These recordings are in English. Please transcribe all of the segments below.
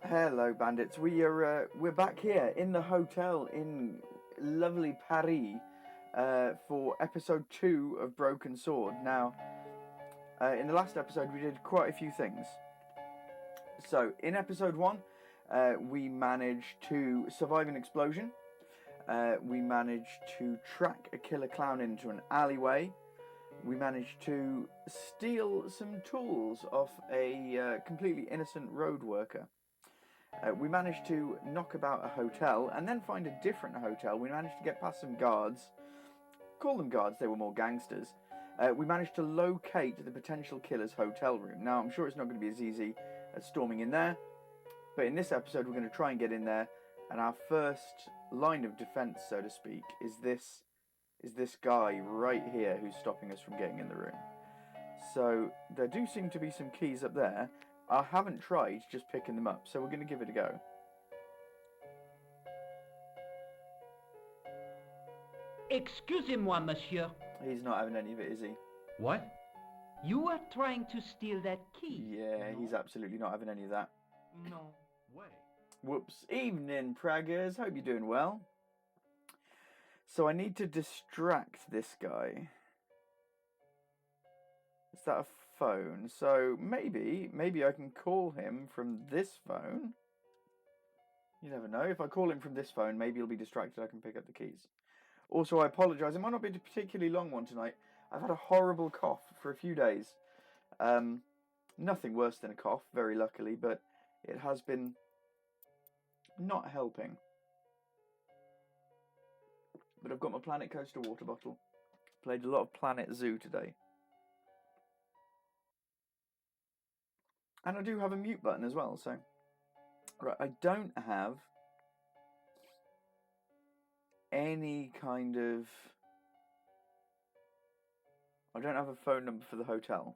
Hello, bandits. We're back here in the hotel in lovely Paris for episode 2 of Broken Sword. Now, in the last episode, we did quite a few things. So, in episode 1, we managed to survive an explosion. We managed to track a killer clown into an alleyway. We managed to steal some tools off a completely innocent road worker. We managed to knock about a hotel and then find a different hotel. We managed to get past some guards. Call them guards, they were more gangsters. We managed to locate the potential killer's hotel room. Now, I'm sure it's not going to be as easy as storming in there, but in this episode we're going to try and get in there, and our first line of defense, so to speak, is this guy right here who's stopping us from getting in the room. So, there do seem to be some keys up there. I haven't tried just picking them up, so we're going to give it a go. Excusez-moi, monsieur. He's not having any of it, is he? What? You are trying to steal that key? Yeah, he's absolutely not having any of that. No way. Whoops. Evening, Praggers. Hope you're doing well. So I need to distract this guy. Is that a phone? So maybe I can call him from this phone. You never know. If I call him from this phone, maybe he'll be distracted. I can pick up the keys. Also, I apologise. It might not be a particularly long one tonight. I've had a horrible cough for a few days. Nothing worse than a cough, very luckily, but it has been not helping. But I've got my Planet Coaster water bottle. Played a lot of Planet Zoo today. And I do have a mute button as well, so... Right, I don't have any kind of... I don't have a phone number for the hotel.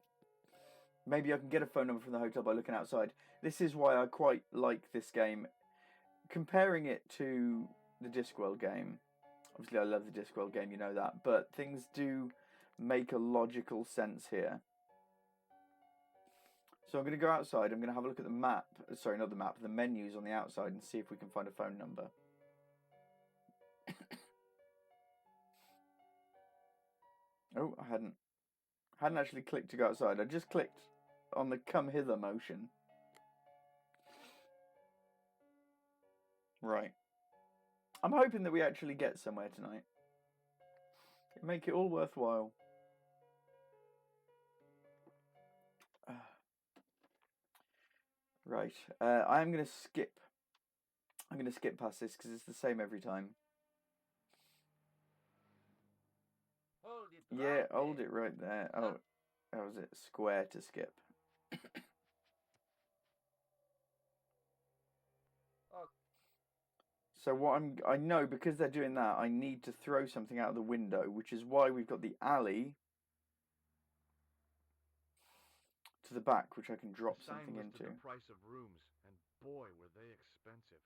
Maybe I can get a phone number from the hotel by looking outside. This is why I quite like this game. Comparing it to the Discworld game. Obviously I love the Discworld game, you know that. But things do make a logical sense here. So I'm going to go outside, I'm going to have a look at the map, sorry, not the map, the menus on the outside and see if we can find a phone number. Oh, I hadn't actually clicked to go outside, I just clicked on the come hither motion. Right. I'm hoping that we actually get somewhere tonight. Make it all worthwhile. Right, I'm going to skip past this because it's the same every time. Hold it. Yeah, hold it right there. Oh, how was it? Square to skip. So what I know, because they're doing that, I need to throw something out of the window, which is why we've got the alley to the back, which I can drop something into. The price of rooms, and boy, were they expensive.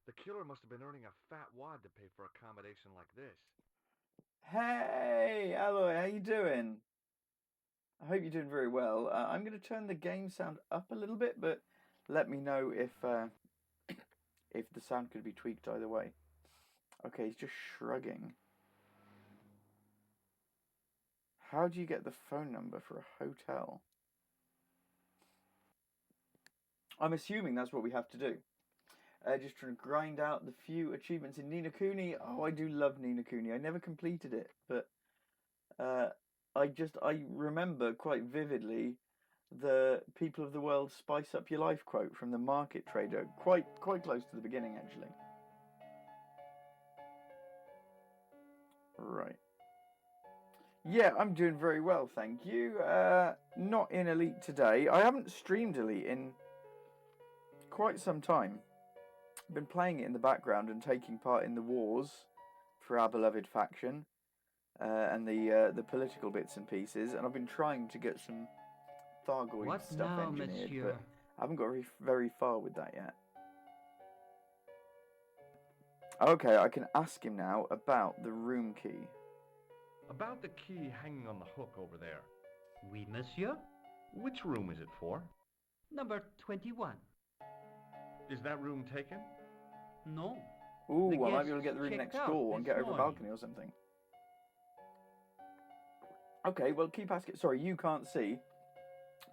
The killer must have been earning a fat wad to pay for accommodation like this. Hey, Alloy, how you doing? I hope you're doing very well. I'm going to turn the game sound up a little bit, but let me know if the sound could be tweaked either way. Okay, he's just shrugging. How do you get the phone number for a hotel? I'm assuming that's what we have to do. Just trying to grind out the few achievements in Ni no Kuni. Oh, I do love Ni no Kuni. I never completed it, but I remember quite vividly the "People of the World spice up your life" quote from the Market Trader. Quite close to the beginning, actually. Right. Yeah, I'm doing very well, thank you. Not in Elite today. I haven't streamed Elite in quite some time. I've been playing it in the background and taking part in the wars for our beloved faction and the political bits and pieces, and I've been trying to get some Thargoid stuff engineered, monsieur? but I haven't got very far with that yet. Okay, I can ask him now about the room key. About the key hanging on the hook over there. Oui, monsieur. Which room is it for? Number 21. Is that room taken? No. Ooh, The I might be able to guests get the room checked next out door and this get over a morning. balcony or something. Okay, well, keep asking. Sorry, you can't see,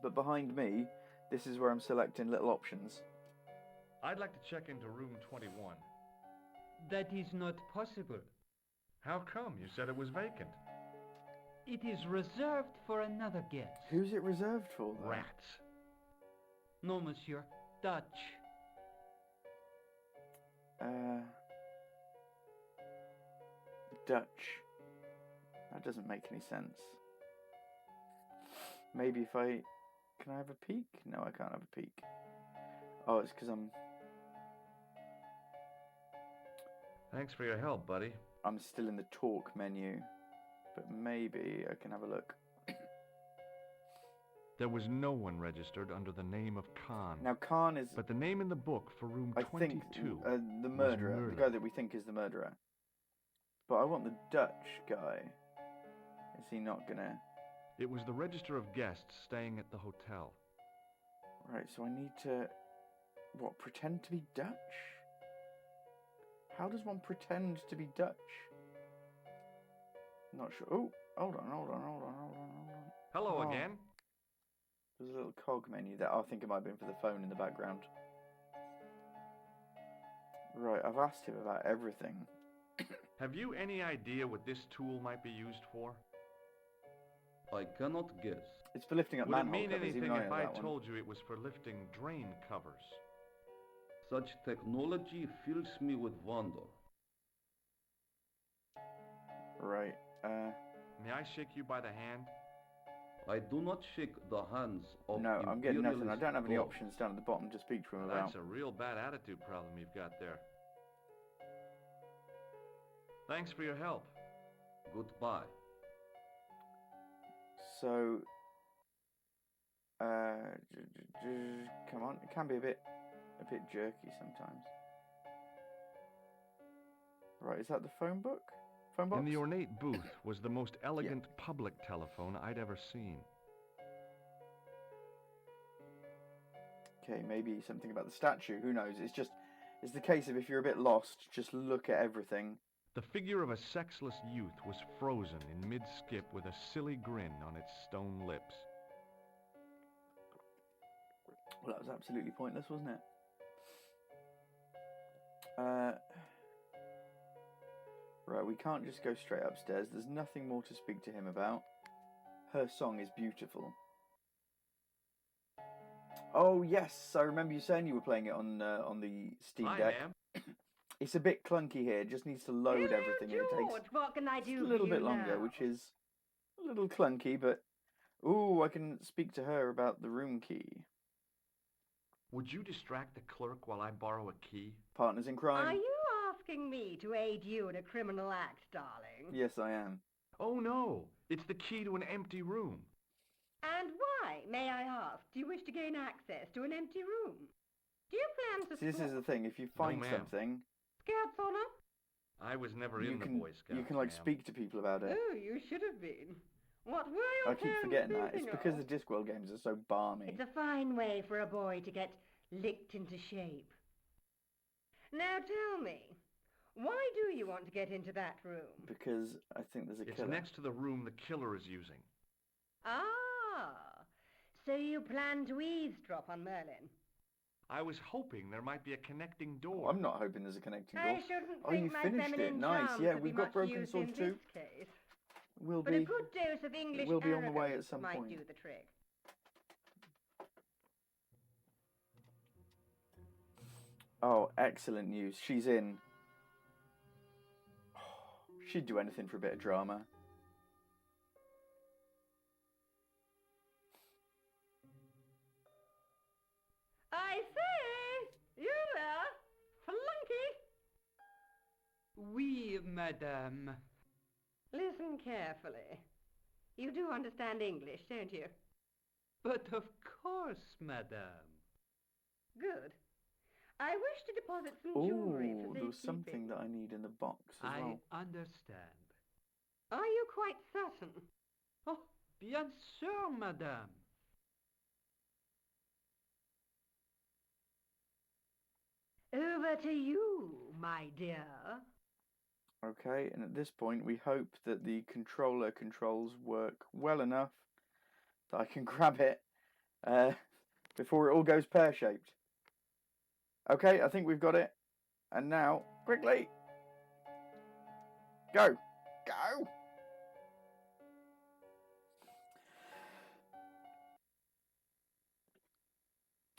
but behind me, this is where I'm selecting little options. I'd like to check into room 21. That is not possible. How come? You said it was vacant. It is reserved for another guest. Who's it reserved for, though? Rats. No, monsieur. Dutch. Dutch. That doesn't make any sense. Maybe if I... Can I have a peek? No, I can't have a peek. Oh, it's because Thanks for your help, buddy. I'm still in the talk menu. But maybe I can have a look. There was no one registered under the name of Khan. Now, Khan is... But the name in the book for room I 22 think the murderer. was The guy that we think is the murderer. But I want the Dutch guy. Is he not gonna... It was the register of guests staying at the hotel. Right, so I need to... What, pretend to be Dutch? How does one pretend to be Dutch? Not sure. Oh, hold on. Hello Oh. again. There's a little cog menu there. Oh, I think it might have been for the phone in the background. Right, I've asked him about everything. Have you any idea what this tool might be used for? I cannot guess. It's for lifting up Would it manhole mean covers, anything even I if know I that one. told you it was for lifting drain covers? Such technology fills me with wonder. Right, May I shake you by the hand? I do not shake the hands of no, I'm getting nothing. I imperialist don't have any gods. options down at the bottom to speak to him Well, about. that's a real bad attitude problem you've got there. Thanks for your help. Goodbye. So, come on, it can be a bit jerky sometimes. Right, is that the phone book? Phone box? In the ornate booth was the most elegant public telephone I'd ever seen. Okay, maybe something about the statue. Who knows? It's the case of if you're a bit lost, just look at everything. The figure of a sexless youth was frozen in mid-skip with a silly grin on its stone lips. Well, that was absolutely pointless, wasn't it? Right, we can't just go straight upstairs. There's nothing more to speak to him about. Her song is beautiful. Oh yes, I remember you saying you were playing it on the Steam Deck. I am. It's a bit clunky here. It just needs to load everything, and it takes George, what can I just do a little for bit you longer, now? which is a little clunky. But ooh, I can speak to her about the room key. Would you distract the clerk while I borrow a key? Partners in crime. Are you asking me to aid you in a criminal act, darling? Yes, I am. Oh no, it's the key to an empty room. And why, may I ask, do you wish to gain access to an empty room? Do you plan to See, this is the thing. If you find ma'am. something, Scarzona? I was never you in the can Boy Scouts. you can like ma'am. speak to people about it. Oh, you should have been. What were your I keep parents forgetting that. It's thinking because of? the Discworld games are so balmy. It's a fine way for a boy to get licked into shape. Now tell me, why do you want to get into that room? Because I think there's a It's killer. next to the room the killer is using. Ah, so you plan to eavesdrop on Merlin? I was hoping there might be a connecting door. Oh, I'm not hoping there's a connecting door. I shouldn't Oh, think you my finished it. feminine Nice. charms Yeah, would we've be got much Broken use Sword in 2. this case. We'll But a be. good dose of English We'll be on the way arrogance at some might point. do the trick. Oh, excellent news. She's in. She'd do anything for a bit of drama. I say, you there, flunky. Oui, madame. Listen carefully. You do understand English, don't you? But of course, madame. Good. I wish to deposit some Oh, jewellery for there was safekeeping. something that I need in the box as I well. understand. Are you quite certain? Oh, bien sûr, madame. Over to you, my dear. Okay, and at this point we hope that the controller controls work well enough that I can grab it before it all goes pear-shaped. Okay, I think we've got it. And now, quickly! Go! Go!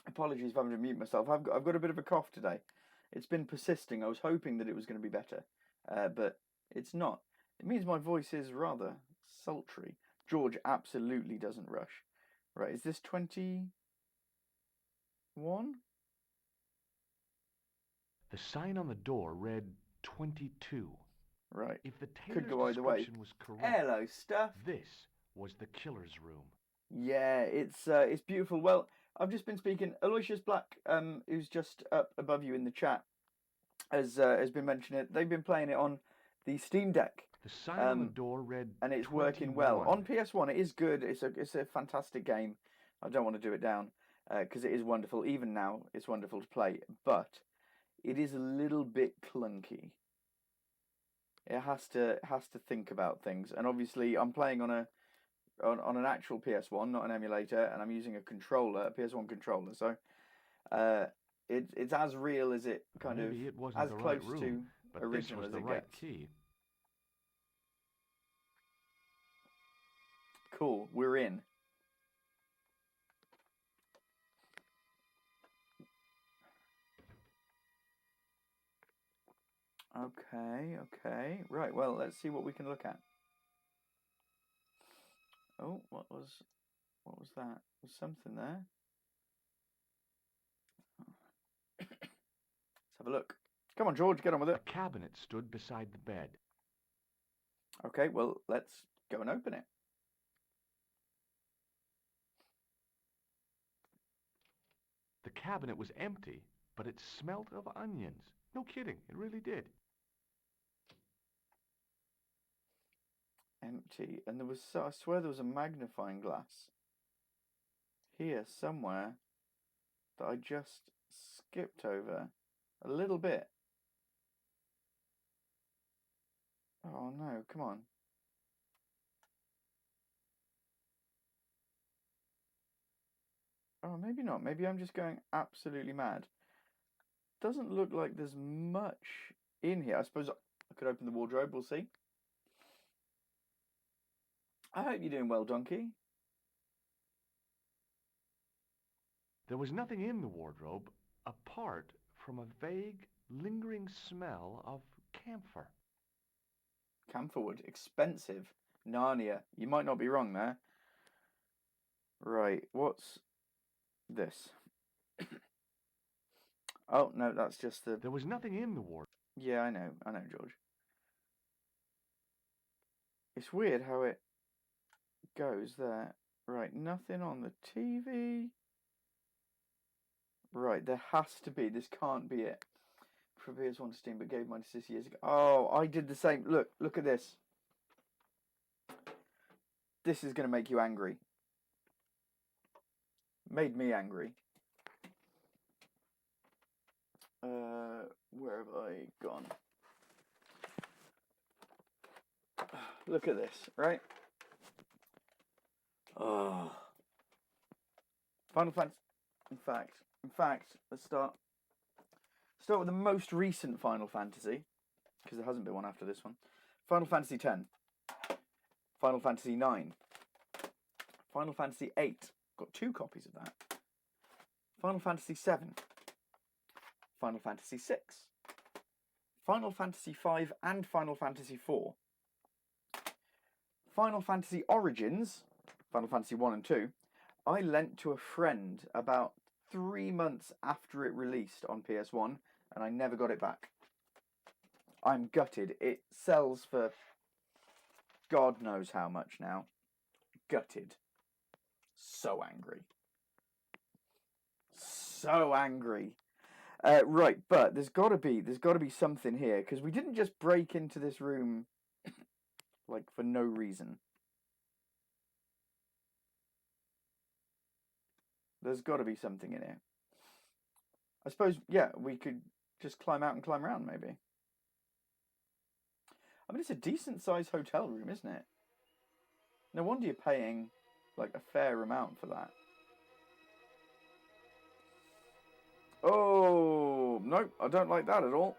Apologies if I'm having to mute myself. I've got a bit of a cough today. It's been persisting. I was hoping that it was going to be better, but it's not. It means my voice is rather sultry. George absolutely doesn't rush. Right, is this 21? The sign on the door read 22. Right. If the Could tailor's go either way. description was correct, Hello, stuff. this was the killer's room. Yeah, it's beautiful. Well, I've just been speaking. Aloysius Black, who's just up above you in the chat, has been mentioning it. They've been playing it on the Steam Deck. The sign on the door read and it's 21. working well on PS1. It is good. It's a fantastic game. I don't want to do it down because it is wonderful. Even now, it's wonderful to play, but it is a little bit clunky. It has to think about things, and obviously, I'm playing on an actual PS1, not an emulator, and I'm using a controller, a PS1 controller. So it's as real as it kind Maybe of it wasn't as the close right room, to but original this was as the it right gets. key. Cool, we're in. Okay. Right, well, let's see what we can look at. Oh, what was that? Was something there? Let's have a look. Come on, George, get on with it. A cabinet stood beside the bed. Okay, well, let's go and open it. The cabinet was empty, but it smelt of onions. No kidding, it really did. Empty. And there was, I swear there was a magnifying glass here somewhere that I just skipped over a little bit. Oh no, come on. Oh, maybe not. Maybe I'm just going absolutely mad. Doesn't look like there's much in here. I suppose I could open the wardrobe. We'll see. I hope you're doing well, Donkey. There was nothing in the wardrobe apart from a vague, lingering smell of camphor. Camphor wood. Expensive. Narnia. You might not be wrong there. Right. What's this? Oh, no, that's just the... There was nothing in the wardrobe. Yeah, I know, George. It's weird how it goes there. Right, nothing on the TV. Right, there has to be. This can't be it. Previous one to Steam, but gave mine to 6 years ago. Oh, I did the same. Look at this. This is going to make you angry. Made me angry. Where have I gone? Look at this, right? Oh. Final Fantasy. In fact, let's start with the most recent Final Fantasy, because there hasn't been one after this one. Final Fantasy X, Final Fantasy IX, Final Fantasy VIII. Got 2 copies of that. Final Fantasy VII, Final Fantasy VI, Final Fantasy V, and Final Fantasy IV. Final Fantasy Origins, Final Fantasy 1 and 2, I lent to a friend about 3 months after it released on PS1, and I never got it back. I'm gutted. It sells for God knows how much now. Gutted. So angry. So angry. Right, but there's got to be something here, because we didn't just break into this room like for no reason. There's got to be something in here. I suppose, yeah, we could just climb out and climb around, maybe. I mean, it's a decent-sized hotel room, isn't it? No wonder you're paying, like, a fair amount for that. Oh, no, I don't like that at all.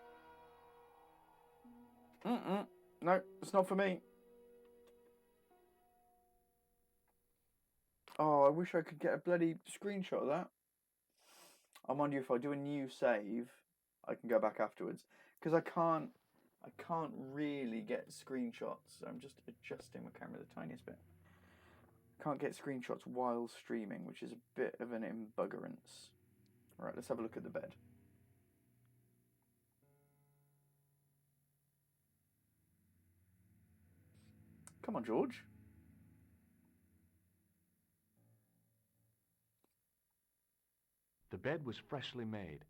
No, it's not for me. Oh, I wish I could get a bloody screenshot of that. I mind you, if I do a new save, I can go back afterwards. Because I can't really get screenshots. So I'm just adjusting my camera the tiniest bit. Can't get screenshots while streaming, which is a bit of an embuggerance. Right, let's have a look at the bed. Come on, George. The bed was freshly made,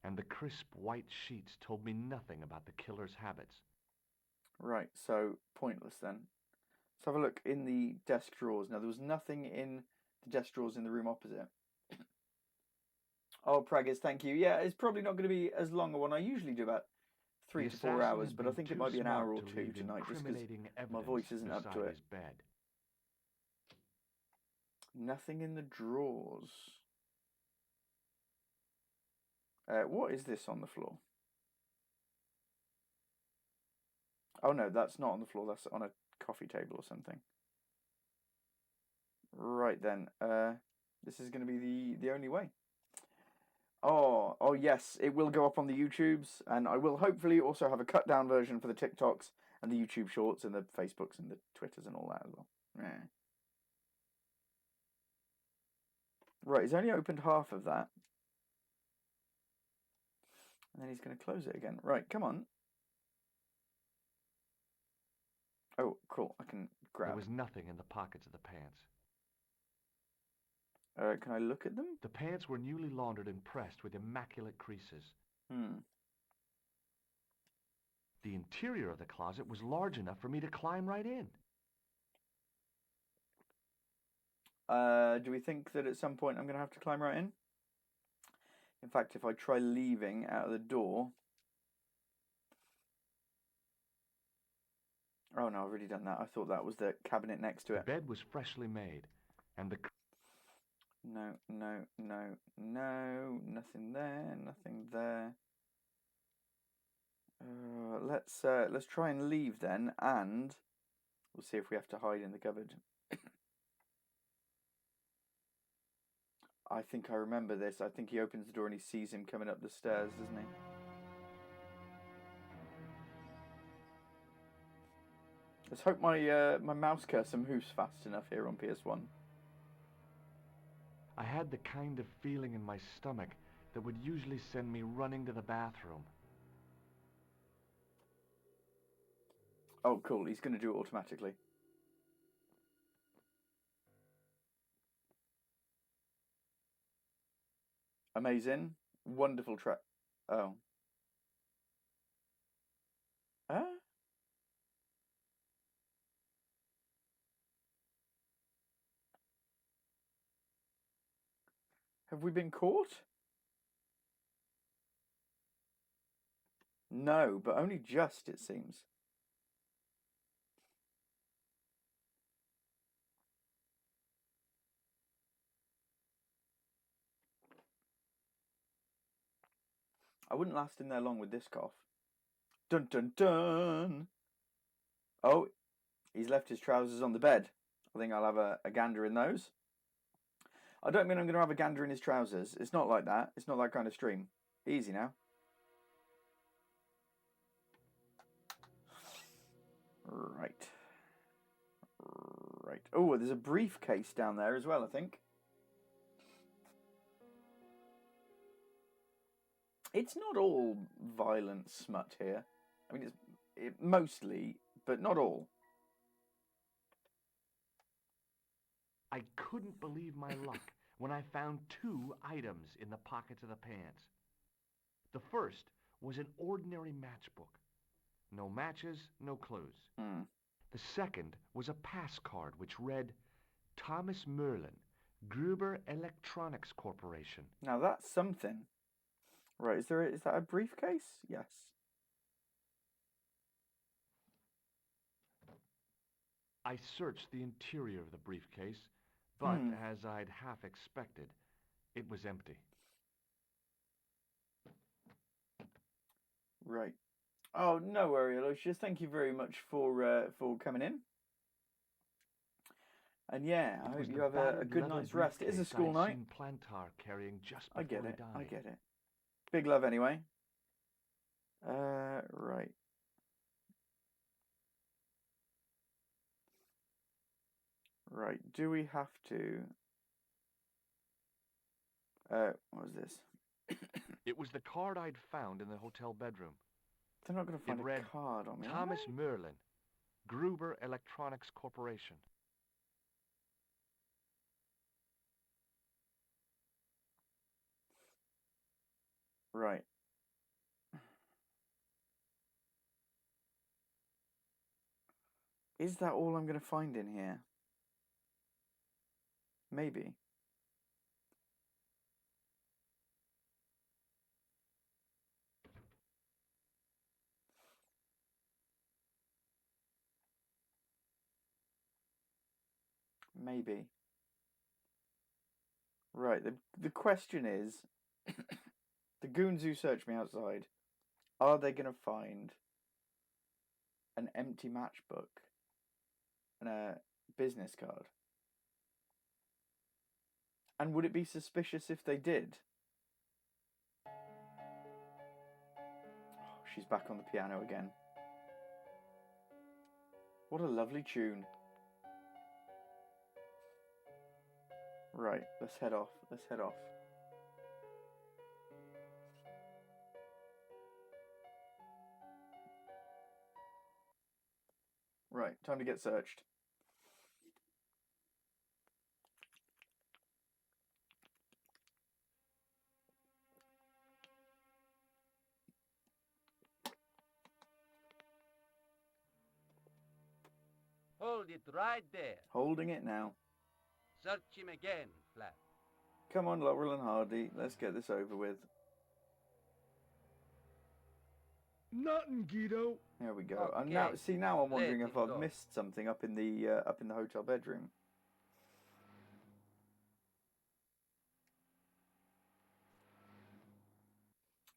and the crisp white sheets told me nothing about the killer's habits. Right, so pointless then. Let's have a look in the desk drawers. Now, there was nothing in the desk drawers in the room opposite. Oh, Praggers, thank you. Yeah, it's probably not going to be as long a one. I usually do about 3 to 4 hours, but I think it might be an hour or two tonight, just because my voice isn't up to it. Nothing in the drawers. What is this on the floor? Oh no, that's not on the floor. That's on a coffee table or something. Right then. This is going to be the only way. Oh yes, it will go up on the YouTubes, and I will hopefully also have a cut down version for the TikToks and the YouTube Shorts and the Facebooks and the Twitters and all that as well. Yeah. Right, he's only opened half of that. And then he's going to close it again. Right, come on. Oh, cool. I can grab. There was nothing in the pockets of the pants. Can I look at them? The pants were newly laundered and pressed with immaculate creases. The interior of the closet was large enough for me to climb right in. Do we think that at some point I'm going to have to climb right in? In fact, if I try leaving out of the door... Oh no, I've already done that. I thought that was the cabinet next to it. The bed was freshly made, and the... No. Nothing there, nothing there. Let's try and leave then, and we'll see if we have to hide in the cupboard. I think I remember this. I think he opens the door and he sees him coming up the stairs, doesn't he? Let's hope my mouse cursor moves fast enough here on PS1. I had the kind of feeling in my stomach that would usually send me running to the bathroom. Oh, cool. He's going to do it automatically. Amazing. Wonderful track. Oh. Have we been caught? No, but only just, it seems. I wouldn't last in there long with this cough. Dun dun dun! Oh, he's left his trousers on the bed. I think I'll have a gander in those. I don't mean I'm going to have a gander in his trousers. It's not like that. It's not that kind of stream. Easy now. Right. Oh, there's a briefcase down there as well, I think. It's not all violent smut here. I mean, it's mostly, but not all. I couldn't believe my luck when I found 2 items in the pockets of the pants. The first was an ordinary matchbook. No matches, no clues. The second was a pass card which read, Thomas Merlin, Gruber Electronics Corporation. Now that's something. Right, is that a briefcase? Yes. I searched the interior of the briefcase, but as I'd half expected, it was empty. Right. Oh, no worry, Aloysius. Thank you very much for coming in. And yeah, I hope you have a good night's rest. It is a school night. Seen Plantar carrying just before I get he it. died. I get it. Big love anyway. Right. Right. Do we have to? What was this? It was the card I'd found in the hotel bedroom. They're not going to find It a read, card on me. Thomas Merlin, Gruber Electronics Corporation. Right. Is that all I'm going to find in here? Maybe. Maybe. Right, the question is, the goons who searched me outside, are they going to find an empty matchbook and a business card? And would it be suspicious if they did? Oh, she's back on the piano again. What a lovely tune. Right, let's head off. Let's head off. Right, time to get searched. Hold it right there. Holding it now. Search him again, Flat. Come on, Laurel and Hardy. Let's get this over with. Nothing, Guido. There we go. Okay. Now I'm wondering Let if it I've go. missed something up in the hotel bedroom.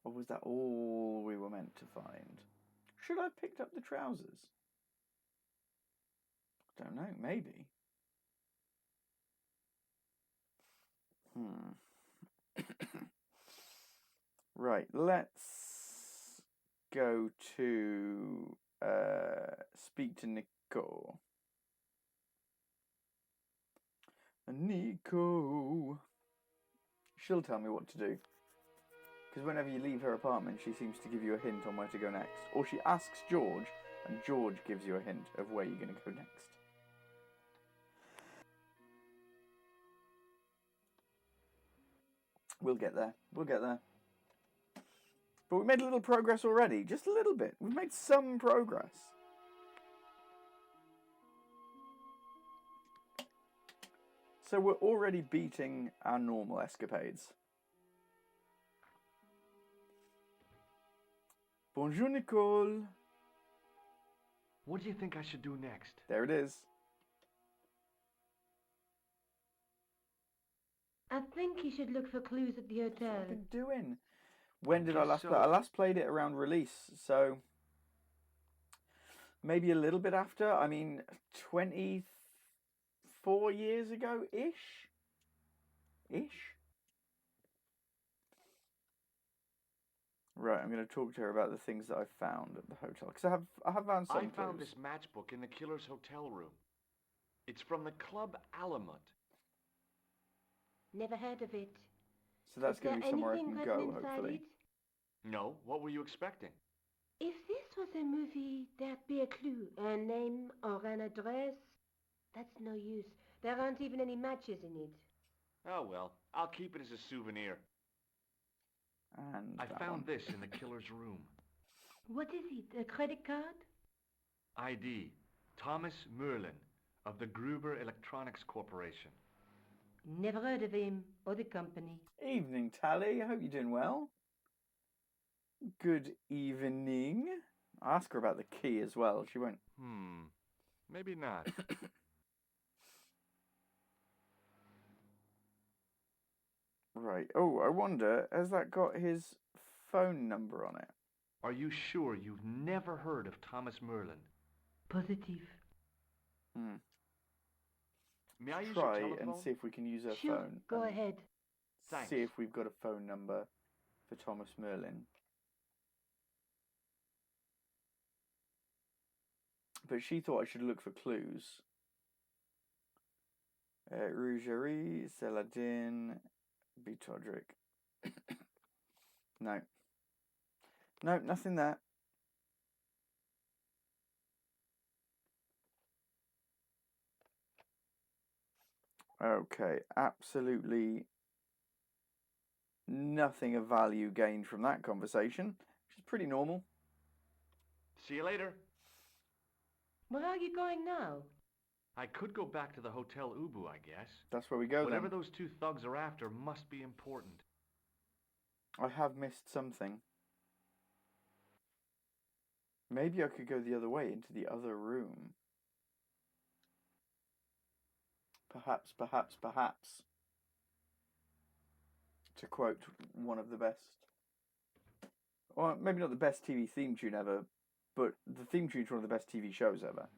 Or was that all we were meant to find? Should I have picked up the trousers? Don't know, maybe. Right, let's go to speak to Nico. Nico. She'll tell me what to do. Because whenever you leave her apartment, she seems to give you a hint on where to go next. Or she asks George, and George gives you a hint of where you're going to go next. We'll get there. We'll get there. But we made a little progress already. Just a little bit. We've made some progress. So we're already beating our normal escapades. Bonjour, Nicole. What do you think I should do next? There it is. I think you should look for clues at the That's what hotel. I've been doing. When did I guess last so. play? I last played it around release, so maybe a little bit after. I mean, 24 years ago-ish? Right, I'm going to talk to her about the things that I've found at the hotel. Because I have found some I found clues. this matchbook in the killer's hotel room. It's from the Club Alamut. Never heard of it. So that's Is going to there be somewhere I anything can written go, inside hopefully. it? No, what were you expecting? If this was a movie, there'd be a clue, a name or an address. That's no use. There aren't even any matches in it. Oh well, I'll keep it as a souvenir. And I that found one. this in the killer's room. What is it? A credit card? ID, Thomas Merlin, of the Gruber Electronics Corporation. Never heard of him or the company. Evening, Tally. I hope you're doing well. Good evening. I asked her about the key as well. She won't. Maybe not. Right. Oh, I wonder, has that got his phone number on it? Are you sure you've never heard of Thomas Merlin? Positive. May I use your Try telephone? and see if we can use her Sure, phone. go and ahead. Thanks. See if we've got a phone number for Thomas Merlin. But she thought I should look for clues. Rougerie, Celadin, Bitodric. No. No, nothing there. Okay, absolutely nothing of value gained from that conversation, which is pretty normal. See you later. Where are you going now? I could go back to the Hotel Ubu, I guess. That's where we go Whatever then. those two thugs are after must be important. I have missed something. Maybe I could go the other way into the other room. Perhaps, perhaps, perhaps. To quote one of the best, well, maybe not the best TV theme tune ever, but the theme tune to one of the best TV shows ever.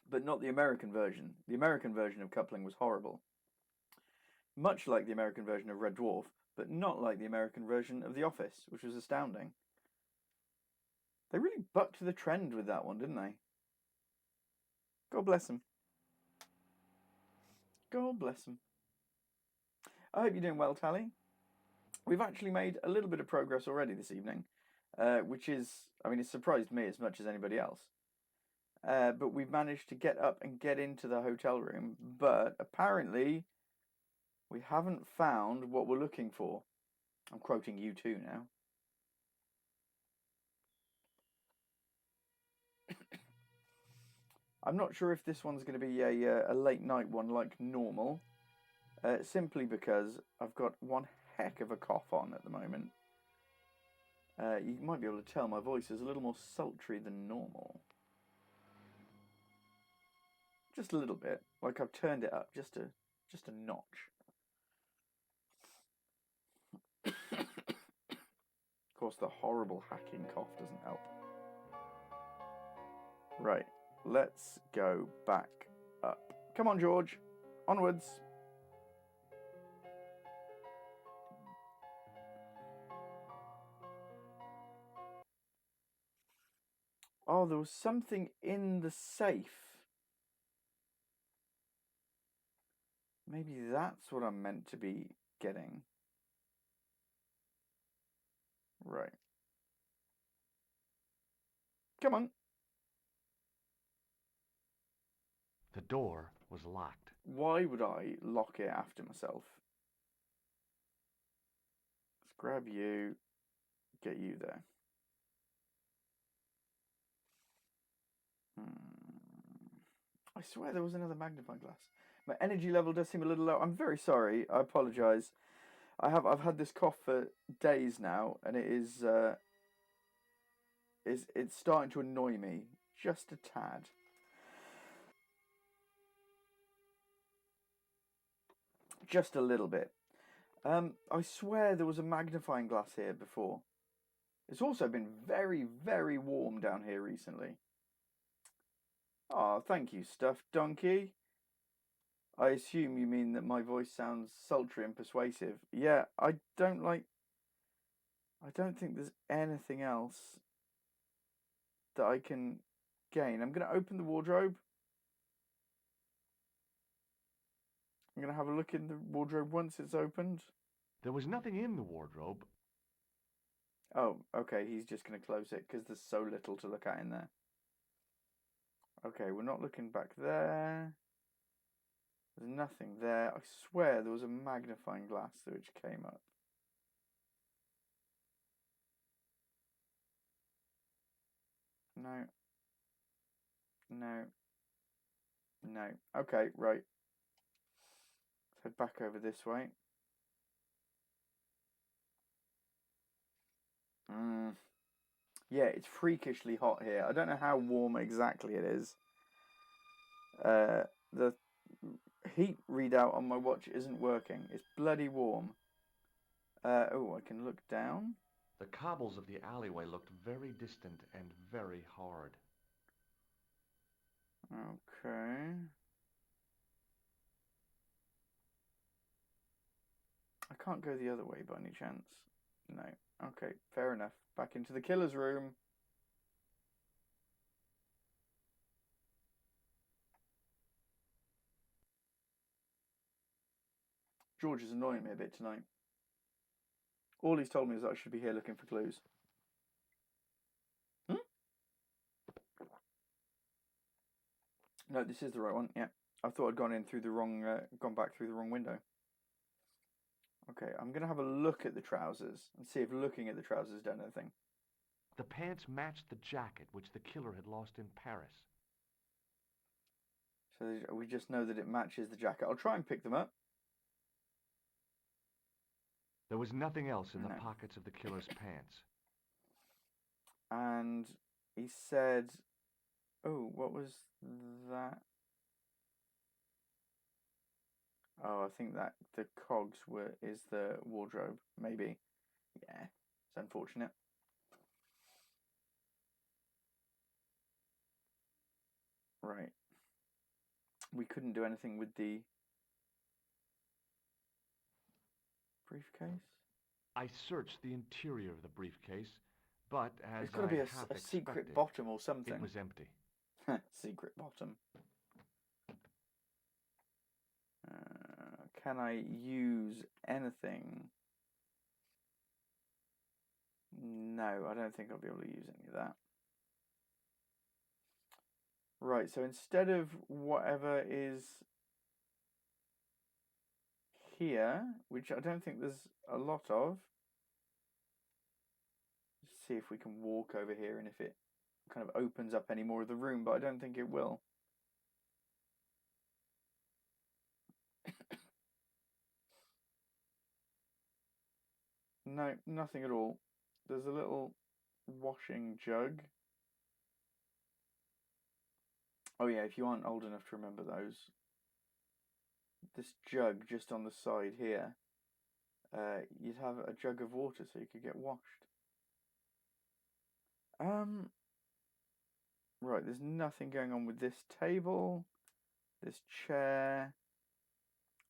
But not the American version. The American version of Coupling was horrible. Much like the American version of Red Dwarf, but not like the American version of The Office, which was astounding. They really bucked the trend with that one, didn't they? God bless them. God bless them. I hope you're doing well, Tally. We've actually made a little bit of progress already this evening, which is, I mean, it surprised me as much as anybody else. But we've managed to get up and get into the hotel room, but apparently we haven't found what we're looking for. I'm quoting you two now. I'm not sure if this one's going to be a late night one like normal, simply because I've got one heck of a cough on at the moment. You might be able to tell my voice is a little more sultry than normal. Just a little bit, like I've turned it up just a notch. Of course, the horrible hacking cough doesn't help. Right, let's go back up. Come on, George. Onwards. Oh, there was something in the safe. Maybe that's what I'm meant to be getting. Right. Come on. The door was locked. Why would I lock it after myself? Let's grab you, get you there. I swear there was another magnifying glass. My energy level does seem a little low. I'm very sorry. I apologise. I've had this cough for days now, and it's starting to annoy me just a tad. Just a little bit. I swear there was a magnifying glass here before. It's also been very, very warm down here recently. Oh, thank you, stuffed donkey. I assume you mean that my voice sounds sultry and persuasive. Yeah, I don't think there's anything else that I can gain. I'm going to open the wardrobe. I'm going to have a look in the wardrobe once it's opened. There was nothing in the wardrobe. Oh, okay, he's just going to close it because there's so little to look at in there. Okay, we're not looking back there. There's nothing there. I swear there was a magnifying glass which came up. No. No. No. Okay, right. Let's head back over this way. Yeah, it's freakishly hot here. I don't know how warm exactly it is. The heat readout on my watch isn't working. It's bloody warm. Oh, I can look down. The cobbles of the alleyway looked very distant and very hard. Okay. I can't go the other way by any chance. No. Okay, fair enough. Back into the killer's room. George is annoying me a bit tonight. All he's told me is that I should be here looking for clues. No, this is the right one. Yeah, I thought I'd gone back through the wrong window. Okay, I'm gonna have a look at the trousers and see if looking at the trousers done anything. The pants matched the jacket which the killer had lost in Paris. So we just know that it matches the jacket. I'll try and pick them up. There was nothing else in the pockets of the killer's pants. And he said, oh, what was that? Oh, I think that the cogs is the wardrobe, maybe. Yeah, it's unfortunate. Right. We couldn't do anything with the briefcase? I searched the interior of the briefcase, but as There's got to be a secret bottom or something. It was empty. Secret bottom. Can I use anything? No, I don't think I'll be able to use any of that. Right, so instead of whatever is here, which I don't think there's a lot of, let's see if we can walk over here and if it kind of opens up any more of the room, but I don't think it will. No, nothing at all. There's a little washing jug. Oh yeah, if you aren't old enough to remember those. This jug just on the side here, you'd have a jug of water so you could get washed. Right, there's nothing going on with this table, this chair,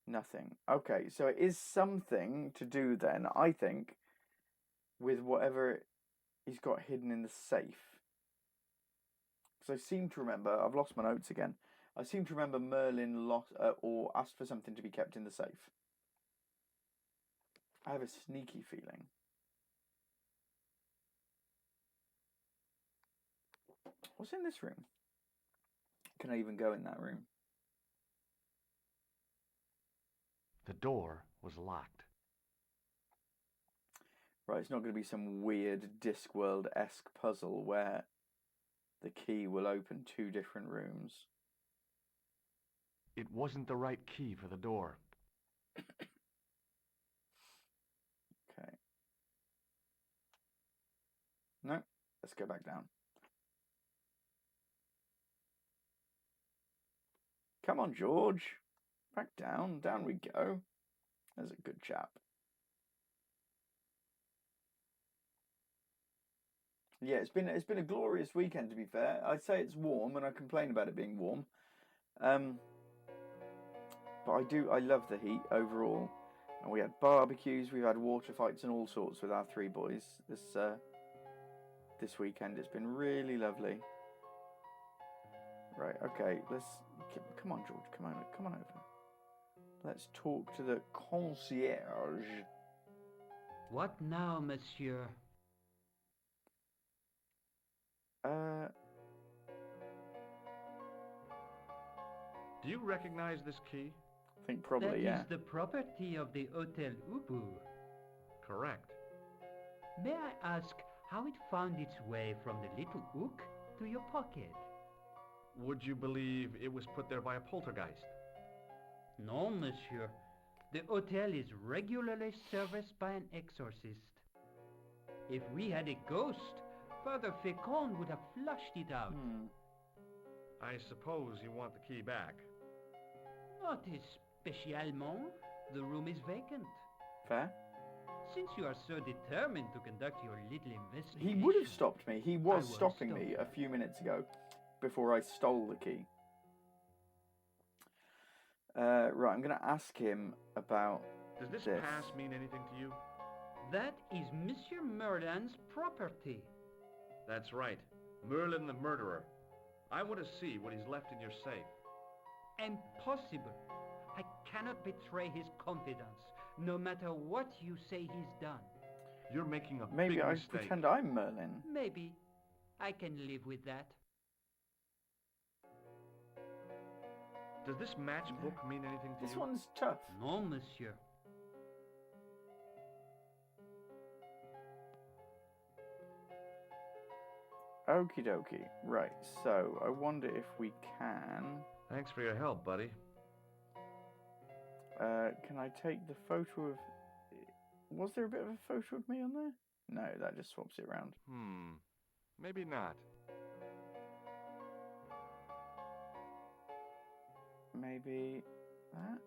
nothing. Okay, so it is something to do then, I think, with whatever he's got hidden in the safe. Because I seem to remember, I've lost my notes again, I seem to remember Merlin or asked for something to be kept in the safe. I have a sneaky feeling. What's in this room? Can I even go in that room? The door was locked. Right, it's not going to be some weird Discworld-esque puzzle where the key will open two different rooms. It wasn't the right key for the door. Okay. No, let's go back down. Come on, George. Back down. Down we go. There's a good chap. Yeah, it's been a glorious weekend, to be fair. I'd say it's warm, and I complain about it being warm. But I love the heat overall. And we had barbecues, we've had water fights and all sorts with our three boys this weekend. It's been really lovely. Right, okay, come on, George, come on over. Let's talk to the concierge. What now, monsieur? Do you recognize this key? I think probably, yeah. That is the property of the Hotel Ubu. Correct. May I ask how it found its way from the little hook to your pocket? Would you believe it was put there by a poltergeist? No, monsieur. The hotel is regularly serviced by an exorcist. If we had a ghost, Father Fécond would have flushed it out. I suppose you want the key back. Not spécialement. The room is vacant. Fair. Since you are so determined to conduct your little investigation... He would have stopped me. He was I won't stopping stop me you. a few minutes ago before I stole the key. Right, I'm going to ask him about Does this this. pass mean anything to you? That is Monsieur Merlin's property. That's right. Merlin the murderer. I want to see what he's left in your safe. Impossible. I cannot betray his confidence, no matter what you say he's done. You're making a Maybe big I mistake. pretend I'm Merlin. Maybe. I can live with that. Does this matchbook mean anything to This you? one's tough. Non, monsieur. Okie dokie. Right, so I wonder if we can... Thanks for your help, buddy. Can I take the photo of... Was there a bit of a photo of me on there? No, that just swaps it around. Maybe not. Maybe that?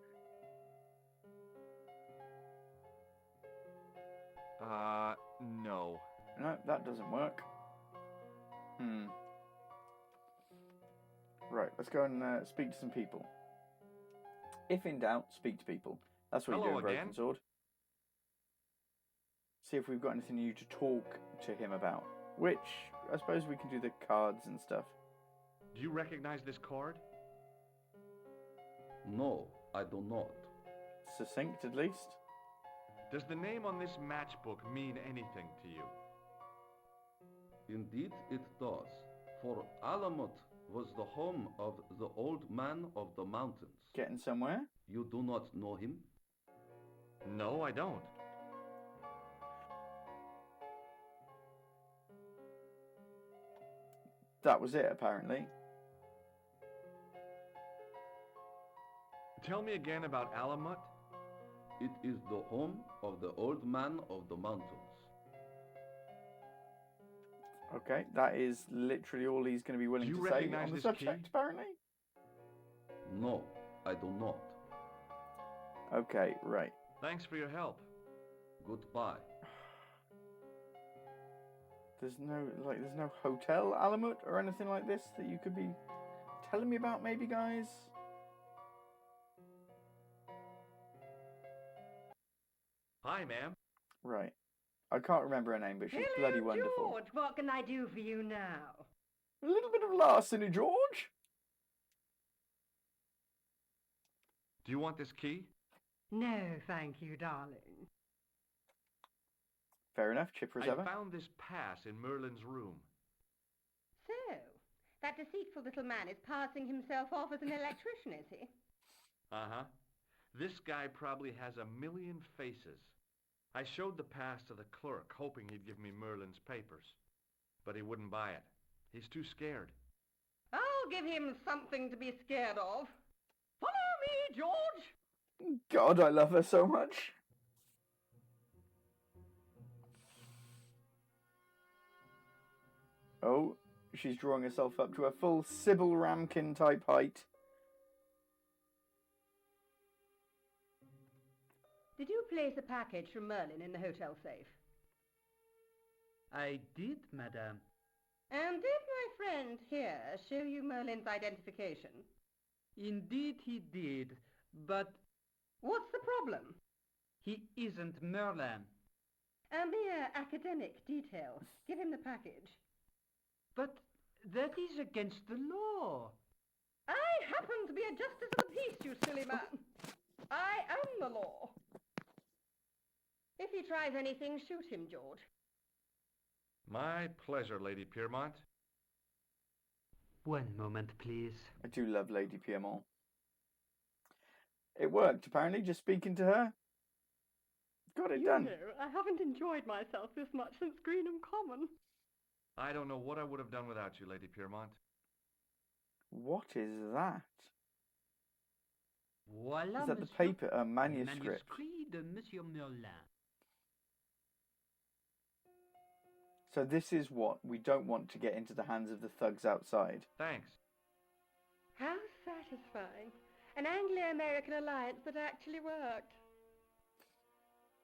No. No, that doesn't work. Right, let's go and speak to some people. If in doubt, speak to people. That's what you do Hello in Broken again. Sword. See if we've got anything new to talk to him about. Which, I suppose we can do the cards and stuff. Do you recognize this card? No, I do not. Succinct, at least. Does the name on this matchbook mean anything to you? Indeed it does, for Alamut was the home of the old man of the mountains. Getting somewhere? You do not know him? No, I don't. That was it, apparently. Tell me again about Alamut. It is the home of the old man of the mountains. Okay, that is literally all he's going to be willing Do you to say recognize on the this subject, key? apparently. No, I do not. Okay, right. Thanks for your help. Goodbye. There's no hotel Alamut or anything like this that you could be telling me about, maybe, guys? Hi, ma'am. Right. I can't remember her name, but she's Hello, bloody wonderful. George. What can I do for you now? A little bit of larceny, George. Do you want this key? No, thank you, darling. Fair enough, chipper as I ever. found this pass in Merlin's room. So, that deceitful little man is passing himself off as an electrician, is he? Uh-huh. This guy probably has a million faces. I showed the pass to the clerk, hoping he'd give me Merlin's papers. But he wouldn't buy it. He's too scared. I'll give him something to be scared of. Follow me, George! God, I love her so much. Oh, she's drawing herself up to a full Sybil Ramkin type height. Did you place a package from Merlin in the hotel safe? I did, madame. And did my friend here show you Merlin's identification? Indeed he did, but What's the problem? he isn't Merlin. A mere academic detail. Give him the package. But that is against the law. I happen to be a justice of the peace, you silly man. I am the law. If he tries anything, shoot him, George. My pleasure, Lady Piermont. One moment, please. I do love Lady Piermont. It worked, apparently, just speaking to her. Got it done. I haven't enjoyed myself this much since Greenham Common. I don't know what I would have done without you, Lady Piermont. What is that? Voilà, Is that the monsieur. paper, a manuscript? Manuscrit de Monsieur Merlin. So this is what we don't want to get into the hands of the thugs outside. Thanks. How satisfying. An Anglo-American alliance that actually worked.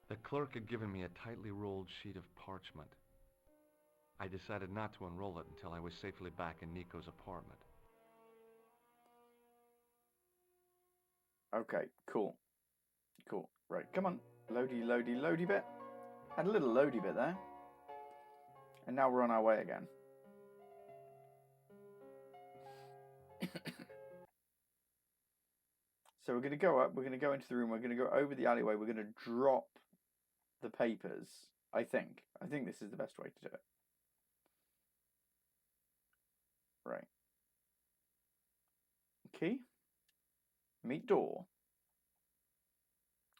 The clerk had given me a tightly rolled sheet of parchment. I decided not to unroll it until I was safely back in Nico's apartment. Okay, cool. Cool. Right, come on. Loady, loady, loady bit. Had a little loady bit there. And now we're on our way again. So we're going to go up, we're going to go into the room, we're going to go over the alleyway, we're going to drop the papers, I think. I think this is the best way to do it. Right. Key. Meet door.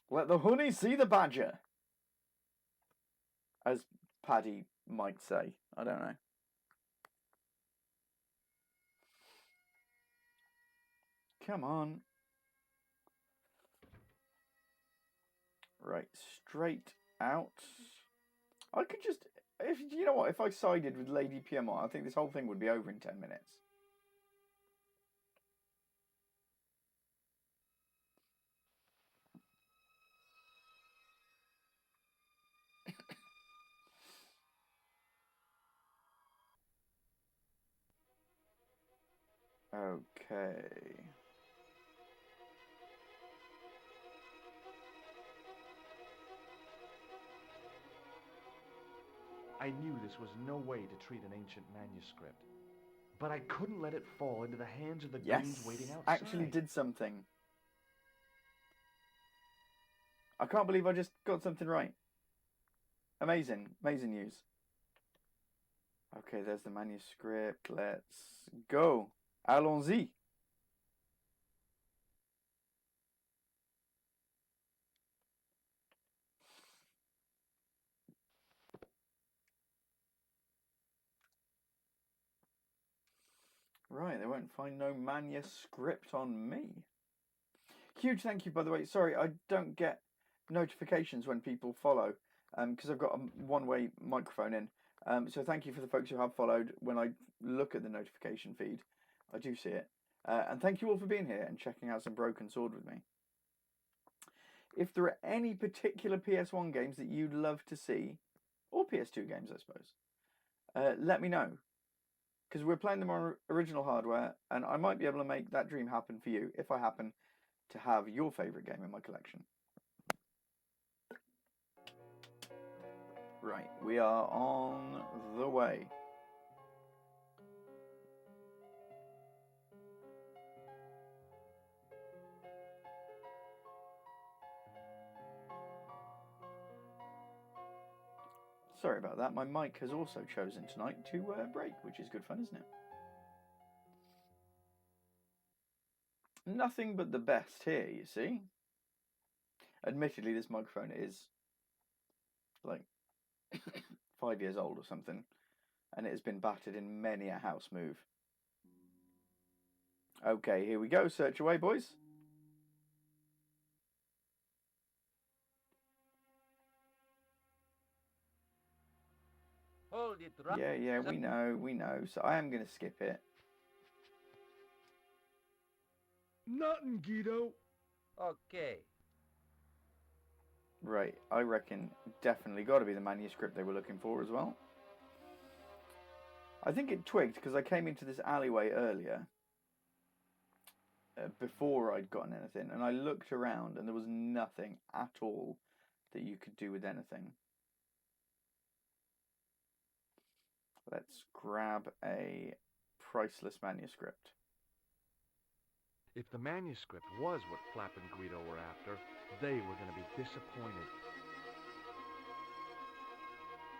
Let the honey see the badger. As Paddy might say. I don't know. Come on. Right, straight out. I could just... If you know what? If I sided with Lady Piermont, I think this whole thing would be over in 10 minutes. Okay. I knew this was no way to treat an ancient manuscript. But I couldn't let it fall into the hands of the goons waiting outside. Actually did something. I can't believe I just got something right. Amazing. Amazing news. Okay, there's the manuscript. Let's go. Allons-y. Right, they won't find no manuscript on me. Huge thank you, by the way. Sorry, I don't get notifications when people follow, because I've got a one-way microphone in. So thank you for the folks who have followed. When I look at the notification feed, I do see it. And thank you all for being here and checking out some Broken Sword with me. If there are any particular PS1 games that you'd love to see, or PS2 games, I suppose, let me know. Because we're playing them on original hardware, and I might be able to make that dream happen for you if I happen to have your favourite game in my collection. Right, we are on the way. Sorry about that, my mic has also chosen tonight to break, which is good fun, isn't it? Nothing but the best here, you see. Admittedly, this microphone is like 5 years old or something, and it has been battered in many a house move. Okay, here we go. Search away, boys. Hold it right. Yeah, we know. So I am going to skip it. Nothing, Guido. Okay. Right, I reckon definitely got to be the manuscript they were looking for as well. I think it twigged because I came into this alleyway earlier, before I'd gotten anything, and I looked around and there was nothing at all that you could do with anything. Let's grab a priceless manuscript. If the manuscript was what Flap and Guido were after, they were going to be disappointed.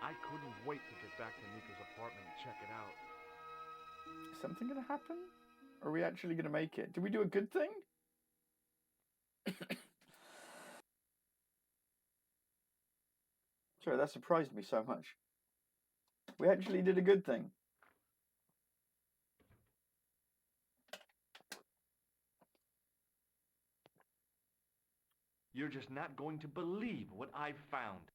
I couldn't wait to get back to Nico's apartment and check it out. Is something going to happen? Are we actually going to make it? Did we do a good thing? Sorry, that surprised me so much. We actually did a good thing. You're just not going to believe what I've found.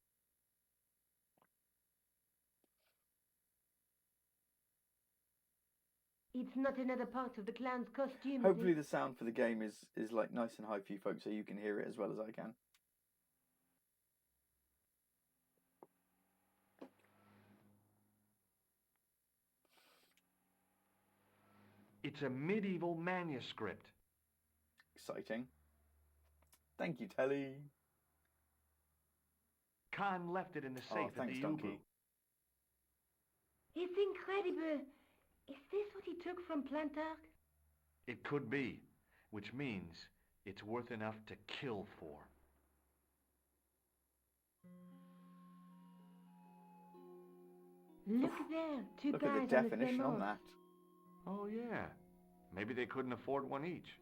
It's not another part of the clown's costume. Hopefully the sound for the game is like nice and high for you folks so you can hear it as well as I can. It's a medieval manuscript. Exciting. Thank you, Telly. Khan left it in the safe at thanks, the Donkey. U-boot. It's incredible. Is this what he took from Plantark? It could be, which means it's worth enough to kill for. Look there, two Look guys at the on the definition same on horse. that. Oh, yeah. Maybe they couldn't afford one each.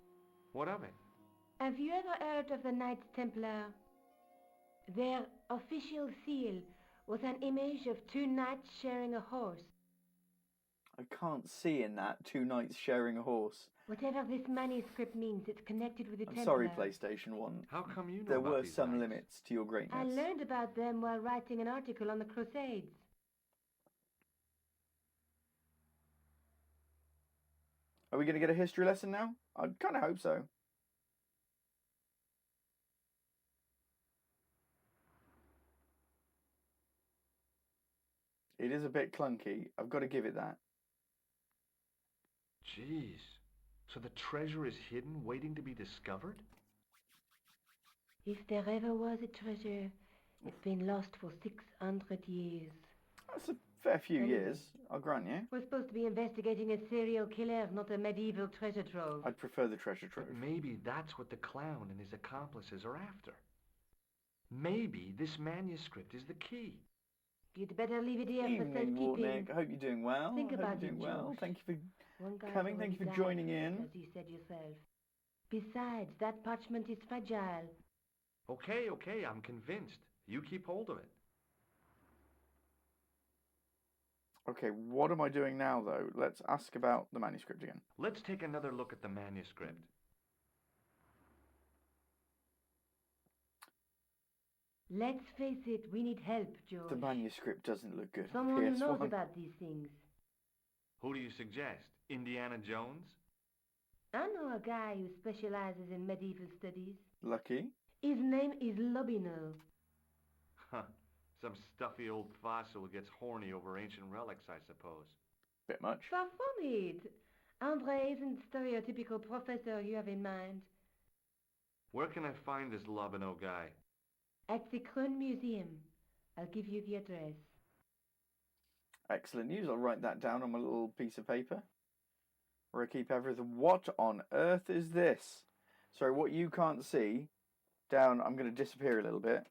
What of it? Have you ever heard of the Knights Templar? Their official seal was an image of two knights sharing a horse. I can't see in that two knights sharing a horse. Whatever this manuscript means, it's connected with the I'm Templar. sorry, PlayStation 1. How come you know There about were these some knights? limits to your greatness. I learned about them while writing an article on the Crusades. Are we going to get a history lesson now? I kind of hope so. It is a bit clunky. I've got to give it that. Jeez. So the treasure is hidden, waiting to be discovered? If there ever was a treasure, it's been lost for 600 years. That's a fair few Anyway. years, I'll grant you. We're supposed to be investigating a serial killer, not a medieval treasure trove. I'd prefer the treasure trove. But maybe that's what the clown and his accomplices are after. Maybe this manuscript is the key. You'd better leave it here for Evening, safekeeping. Warnick. I hope you're doing well. Think I hope about you're it, doing well. George. Thank you One for guy's coming. Thank you for already joining died, in. as you said yourself. Besides, that parchment is fragile. Okay, I'm convinced. You keep hold of it. Okay, what am I doing now, though? Let's ask about the manuscript again. Let's take another look at the manuscript. Let's face it, we need help, George. The manuscript doesn't look good. on Someone who knows PS1. about these things. Who do you suggest? Indiana Jones? I know a guy who specializes in medieval studies. Lucky. His name is Lobino. Huh. Some stuffy old fossil who gets horny over ancient relics, I suppose. Bit much. Far from it. Andre isn't the stereotypical professor you have in mind. Where can I find this Lobino guy? At the Kroon Museum. I'll give you the address. Excellent news. I'll write that down on my little piece of paper where I keep everything. What on earth is this? Sorry, what you can't see down, I'm going to disappear a little bit.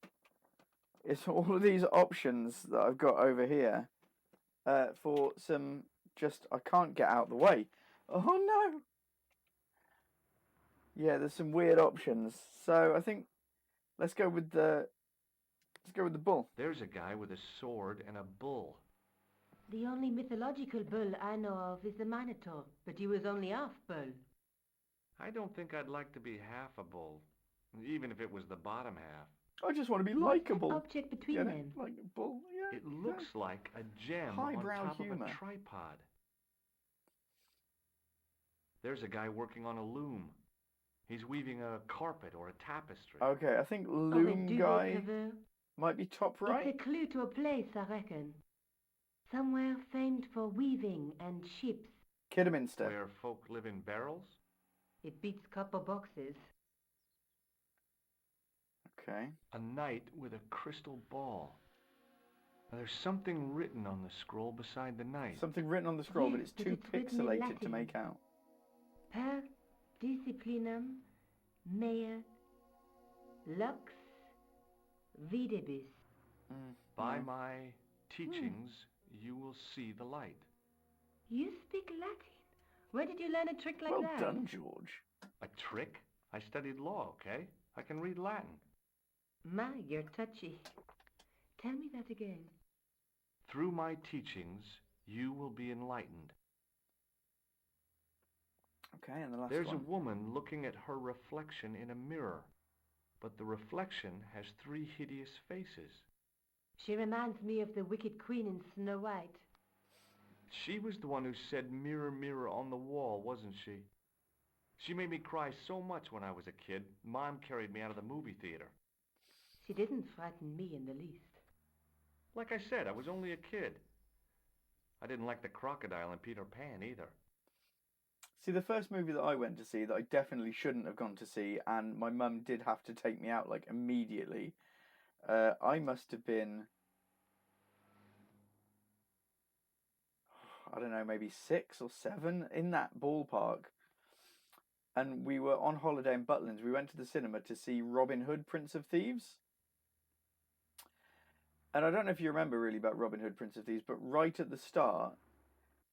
It's all of these options that I've got over here for some just, I can't get out of the way. Oh no! Yeah, there's some weird options. So I think let's go with the bull. There's a guy with a sword and a bull. The only mythological bull I know of is the Minotaur, but he was only half bull. I don't think I'd like to be half a bull, even if it was the bottom half. I just want to be What's that likable. object between Get it? them? Like a bull. Yeah. It looks like a gem on Highbrow top humor. of a tripod. There's a guy working on a loom. He's weaving a carpet or a tapestry. Okay, I think Oh, loom do guy they ever? might be top right. It's a clue to a place, I reckon. Somewhere famed for weaving and ships. Kidderminster. Where folk live in barrels? It beats copper boxes. Okay. A knight with a crystal ball. Now, there's something written on the scroll beside the knight. Something written on the scroll, but Yes, it's but too it's written in pixelated to Latin. make out. Per disciplinum mea lux videbis. By Mm. my teachings, you will see the light. You speak Latin? Where did you learn a trick like Well that? done, George. A trick? I studied law, okay? I can read Latin. My, you're touchy. Tell me that again. Through my teachings, you will be enlightened. Okay, and the last There's one. a woman looking at her reflection in a mirror, but the reflection has 3 hideous faces. She reminds me of the wicked queen in Snow White. She was the one who said mirror, mirror on the wall, wasn't she? She made me cry so much when I was a kid, Mom carried me out of the movie theater. She didn't frighten me in the least. Like I said, I was only a kid. I didn't like the crocodile in Peter Pan either. See, the first movie that I went to see that I definitely shouldn't have gone to see, and my mum did have to take me out, like, immediately, I must have been, I don't know, maybe 6 or 7, in that ballpark. And we were on holiday in Butlins. We went to the cinema to see Robin Hood, Prince of Thieves. And I don't know if you remember really about Robin Hood, Prince of Thieves, but right at the start,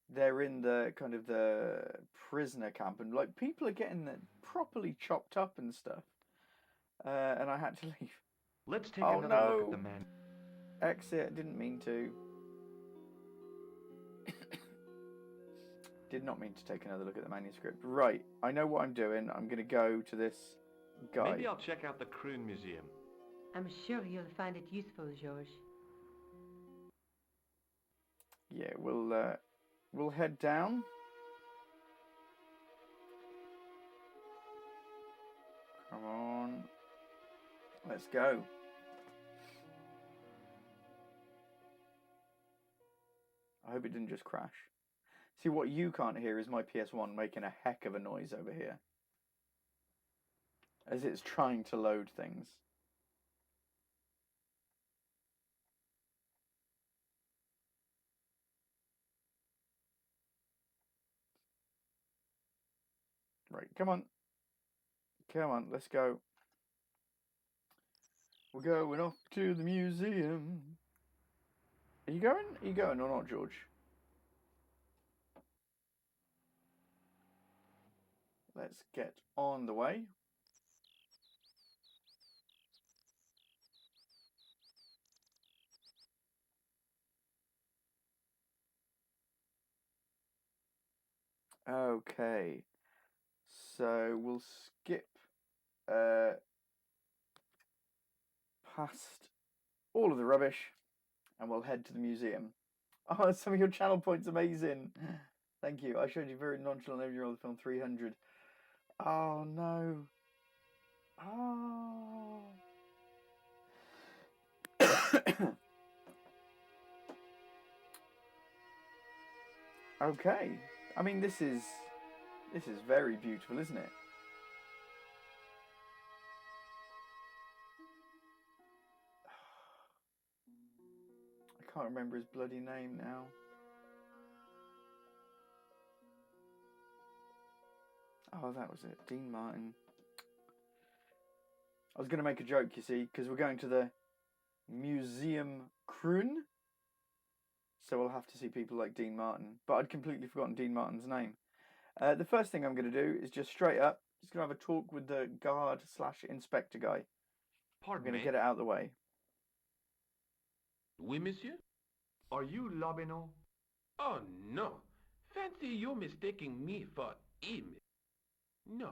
they're in the kind of the prisoner camp, and like people are getting properly chopped up and stuff. And I had to leave. Let's take Oh, another look no. at the man. Exit. Didn't mean to. Did not mean to take another look at the manuscript. Right. I know what I'm doing. I'm going to go to this guy. Maybe I'll check out the Kroon Museum. I'm sure you'll find it useful, George. Yeah, we'll head down. Come on. Let's go. I hope it didn't just crash. See, what you can't hear is my PS1 making a heck of a noise over here, as it's trying to load things. Right, come on. Come on, let's go. We're going off to the museum. Are you going? Are you going or not, George? Let's get on the way. Okay. So we'll skip past all of the rubbish and we'll head to the museum. Oh, some of your channel points, amazing. Thank you. I showed you very nonchalant overall the film 300. Oh no. Oh. Okay. I mean, this is very beautiful, isn't it? I can't remember his bloody name now. Oh, that was it. Dean Martin. I was going to make a joke, you see, because we're going to the Museum Kroon. So we'll have to see people like Dean Martin. But I'd completely forgotten Dean Martin's name. The first thing I'm going to do is just straight up, just going to have a talk with the guard / inspector guy. Pardon I'm going me. to get it out of the way. Oui, monsieur? Are you Lobino? Oh, no. Fancy you mistaking me for him. No,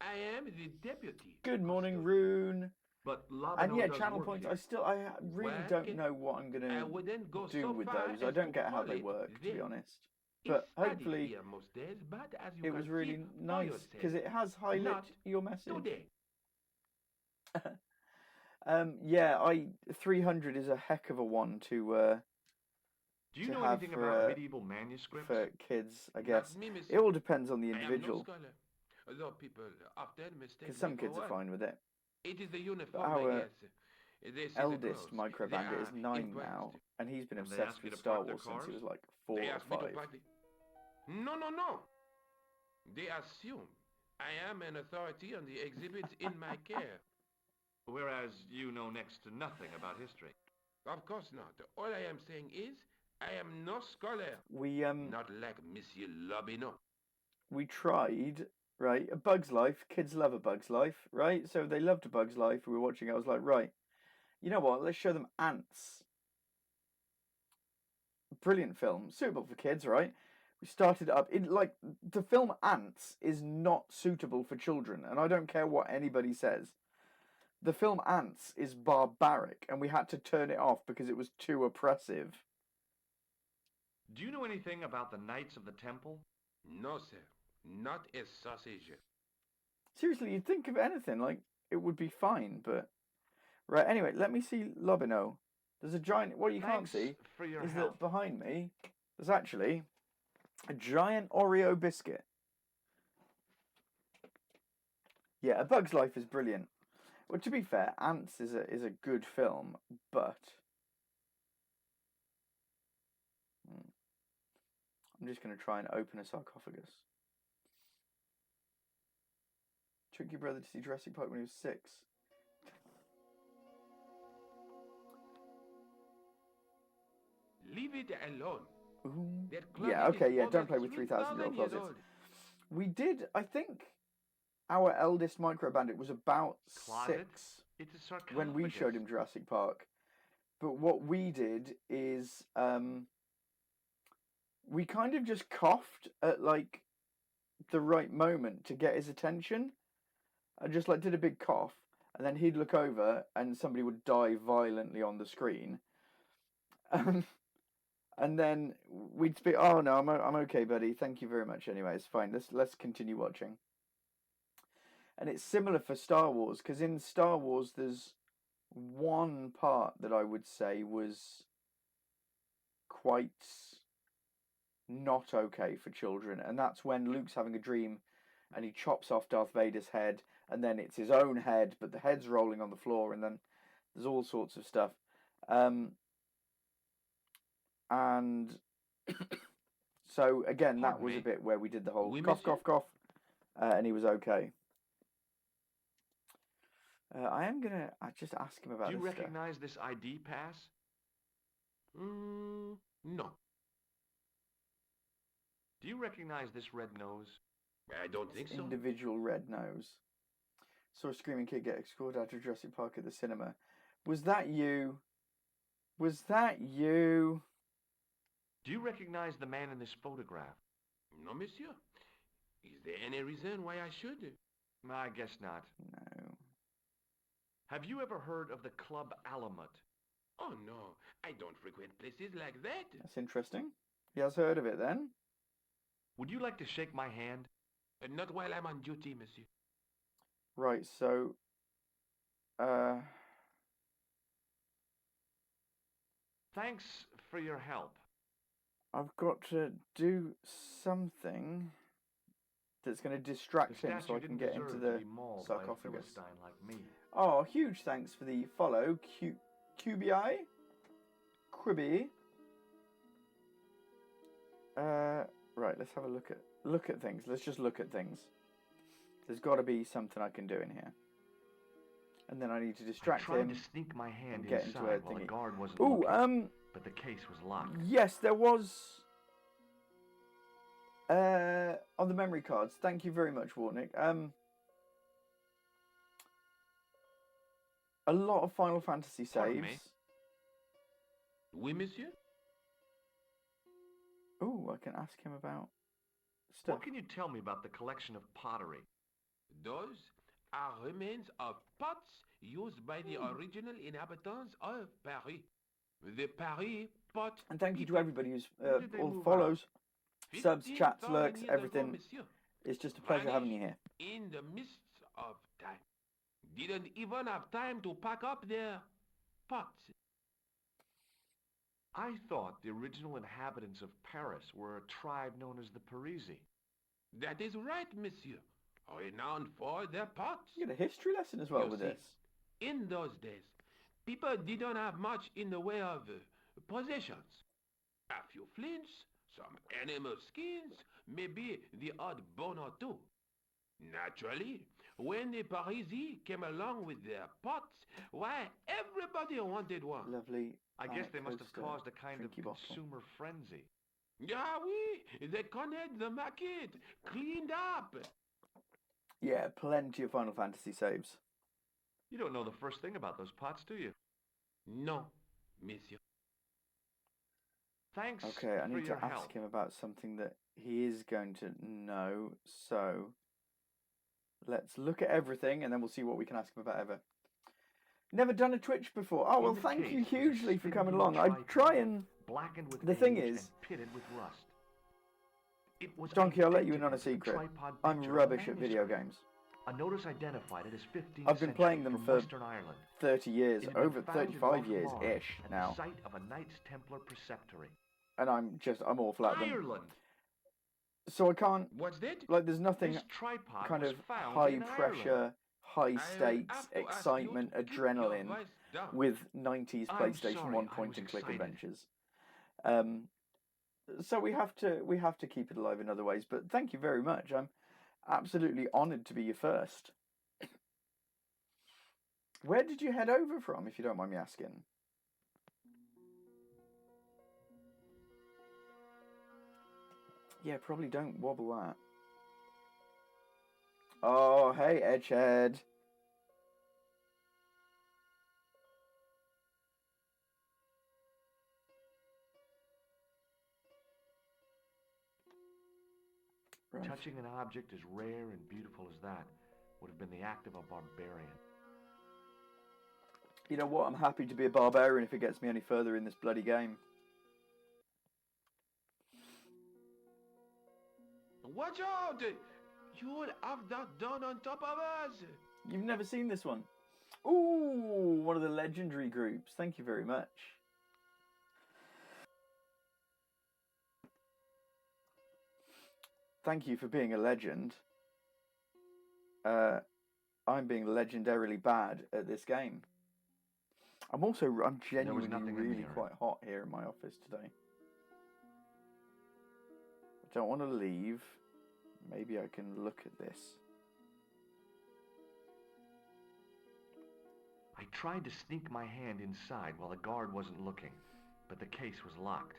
I am the deputy. Good morning, Rune. But Lobino And yeah, does channel work points. here. I really Well, don't know what I'm going I to wouldn't go do so with far those. I as don't to get how call they it work, to be them. honest. It's But studied hopefully here most days, but as you it can was see really for nice yourself, because it has highlighted not your message. today. Yeah, 300 is a heck of a one to Do you to know have anything for, about medieval manuscripts? for kids, I Not guess. me, It monsieur. all depends on the I am no individual, scholar, although people often mistake because me some for kids are one. fine with it. It is the But uniform, I our guess. They see the eldest clothes. micro They bandit is are 9 impressed. now, and he's been And they obsessed ask you with to Star park their Wars since he cars? was like 4 They or ask me to 5. park the... No, no, no. They assume I am an authority on the exhibits in my care. Whereas you know next to nothing about history. Of course not. All I am saying is, I am no scholar. We Not like Monsieur Lobino. we tried, right, A Bug's Life. Kids love A Bug's Life, right? So they loved A Bug's Life. We were watching it. I was like, right, you know what? Let's show them Ants. Brilliant film, suitable for kids, right? We started up in like the film Ants is not suitable for children, and I don't care what anybody says. The film Ants is barbaric, and we had to turn it off because it was too oppressive. Do you know anything about the Knights of the Temple? No, sir. Not a sausage. Seriously, you'd think of anything, like, it would be fine, but... Right, anyway, let me see Lobino. There's a giant... What you can't Thanks see for your is help. that behind me, there's actually a giant Oreo biscuit. Yeah, A Bug's Life is brilliant. Well, to be fair, Ants is a good film, but... I'm just going to try and open a sarcophagus. Took your brother to see Jurassic Park when he was 6. Leave it alone. Ooh. That Yeah, closet okay, is yeah, over don't play with 3,000 3,000-year-old years closets. old. We did, I think, our eldest micro bandit was about Closet? 6 It's a sarcophagus. when we showed him Jurassic Park. But what we did is we kind of just coughed at like the right moment to get his attention. I just like did a big cough, and then he'd look over and somebody would die violently on the screen. And then we'd speak. Oh no, I'm okay, buddy. Thank you very much. Anyway, it's fine. Let's continue watching. And it's similar for Star Wars, because in Star Wars there's one part that I would say was quite not okay for children, and that's when Luke's having a dream and he chops off Darth Vader's head, and then it's his own head, but the head's rolling on the floor, and then there's all sorts of stuff. And so again, that Pardon was me? a bit where we did the whole Oui, cough, monsieur? cough, cough, and he was okay. I am gonna just ask him about Do you this stuff. recognize this ID pass? No. Do you recognize this red nose? I don't think so. Individual red nose. Saw a screaming kid get escorted out of Jurassic Park at the cinema. Was that you? Was that you? Do you recognize the man in this photograph? No, monsieur. Is there any reason why I should? I guess not. No. Have you ever heard of the Club Alamut? Oh, no. I don't frequent places like that. That's interesting. He has heard of it then. Would you like to shake my hand? Not while I'm on duty, monsieur. Right, so... Thanks for your help. I've got to do something that's going to distract The him so statue I can didn't get deserve into to the be mauled by a sarcophagus. Philistine like me. Oh, huge thanks for the follow, QBI, Quibby. Right, let's have a look at things. Let's just look at things. There's got to be something I can do in here. And then I need to distract I tried him. to sneak my hand and get into inside a while the thingy. guard wasn't Ooh, looking, but the case was locked. yes, there was... on the memory cards. Thank you very much, Warnick. A lot of Final Fantasy Pardon me? saves. Oui, monsieur? Ooh, I can ask him about stuff. What can you tell me about the collection of pottery? Those are remains of pots used by the original inhabitants of Paris. The Paris pot. And thank you to people. everybody who's When did they all move follows, subs, 15,000 chats, lurks, years ago, everything. monsieur. It's just a pleasure having you here. In the midst of time. Didn't even have time to pack up their pots. I thought the original inhabitants of Paris were a tribe known as the Parisi. That is right, monsieur. Renowned for their pots. You get a history lesson as well You with see, this. In those days, people didn't have much in the way of possessions. A few flints, some animal skins, maybe the odd bone or two. Naturally, when the Parisi came along with their pots, why, everybody wanted one. Lovely. I guess they must have coaster, caused a kind of drinky bottle. consumer frenzy. Ah oui, they connect the market, cleaned up. Yeah, plenty of Final Fantasy saves. You don't know the first thing about those pots, do you? No, monsieur. Thanks Okay, I for need your to ask help. him about something that he is going to know. So let's look at everything and then we'll see what we can ask him about ever. Never done a Twitch before. Oh, well, In the thank you case was a hugely for coming spindly along. I tripod. try and blackened with The thing age is, and pitted with rust. It was Donkey, I'll let you in on a identical to the secret. tripod I'm picture of a rubbish at video manuscript. games. A notice identified it as 15th I've been playing them from for Western Ireland. 30 years, It had been over found in 35 years Lochmar ish at now, the site of a Knights Templar preceptory. and I'm awful at them. Ireland. So I can't, What's that? like, there's nothing This tripod kind was of found high in pressure, Ireland. high I will stakes, have to ask you excitement, to keep your adrenaline voice down. with 90s I'm PlayStation sorry, 1 I point was and click excited. adventures. So we have to keep it alive in other ways. But thank you very much. I'm absolutely honoured to be your first. Where did you head over from, if you don't mind me asking? Yeah, probably don't wobble that. Oh, hey, Edgehead. Right. Touching an object as rare and beautiful as that would have been the act of a barbarian. You know what? I'm happy to be a barbarian if it gets me any further in this bloody game. Watch out! You will have that done on top of us! You've never seen this one? Ooh, one of the legendary groups. Thank you very much. Thank you for being a legend. I'm being legendarily bad at this game. I'm genuinely nothing in really the area. quite hot here in my office today. I don't want to leave. Maybe I can look at this. I tried to sneak my hand inside while the guard wasn't looking, but the case was locked.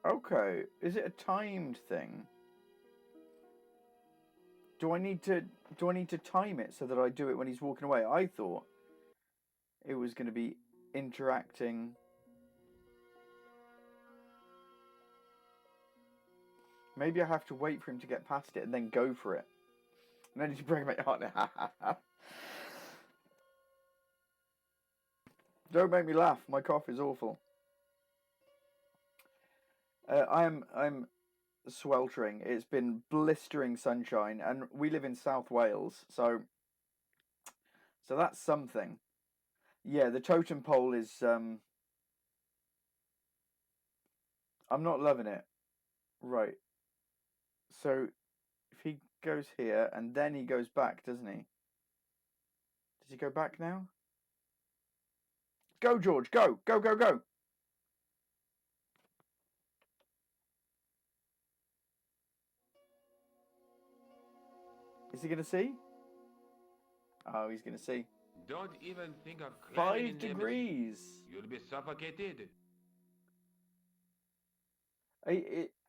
Okay, is it a timed thing? Do I need to time it so that I do it when he's walking away? I thought it was going to be interacting. Maybe I have to wait for him to get past it and then go for it. And then need to bring him out. Don't make me laugh. My cough is awful. I'm sweltering. It's been blistering sunshine, and we live in South Wales, so that's something. Yeah, the totem pole is. I'm not loving it. Right. So if he goes here and then he goes back, doesn't he? Does he go back now? Go, George. Go. Go, go, go. Is he going to see? Oh, he's going to see. Don't even think of climbing 5 in the degrees. You'll be suffocated.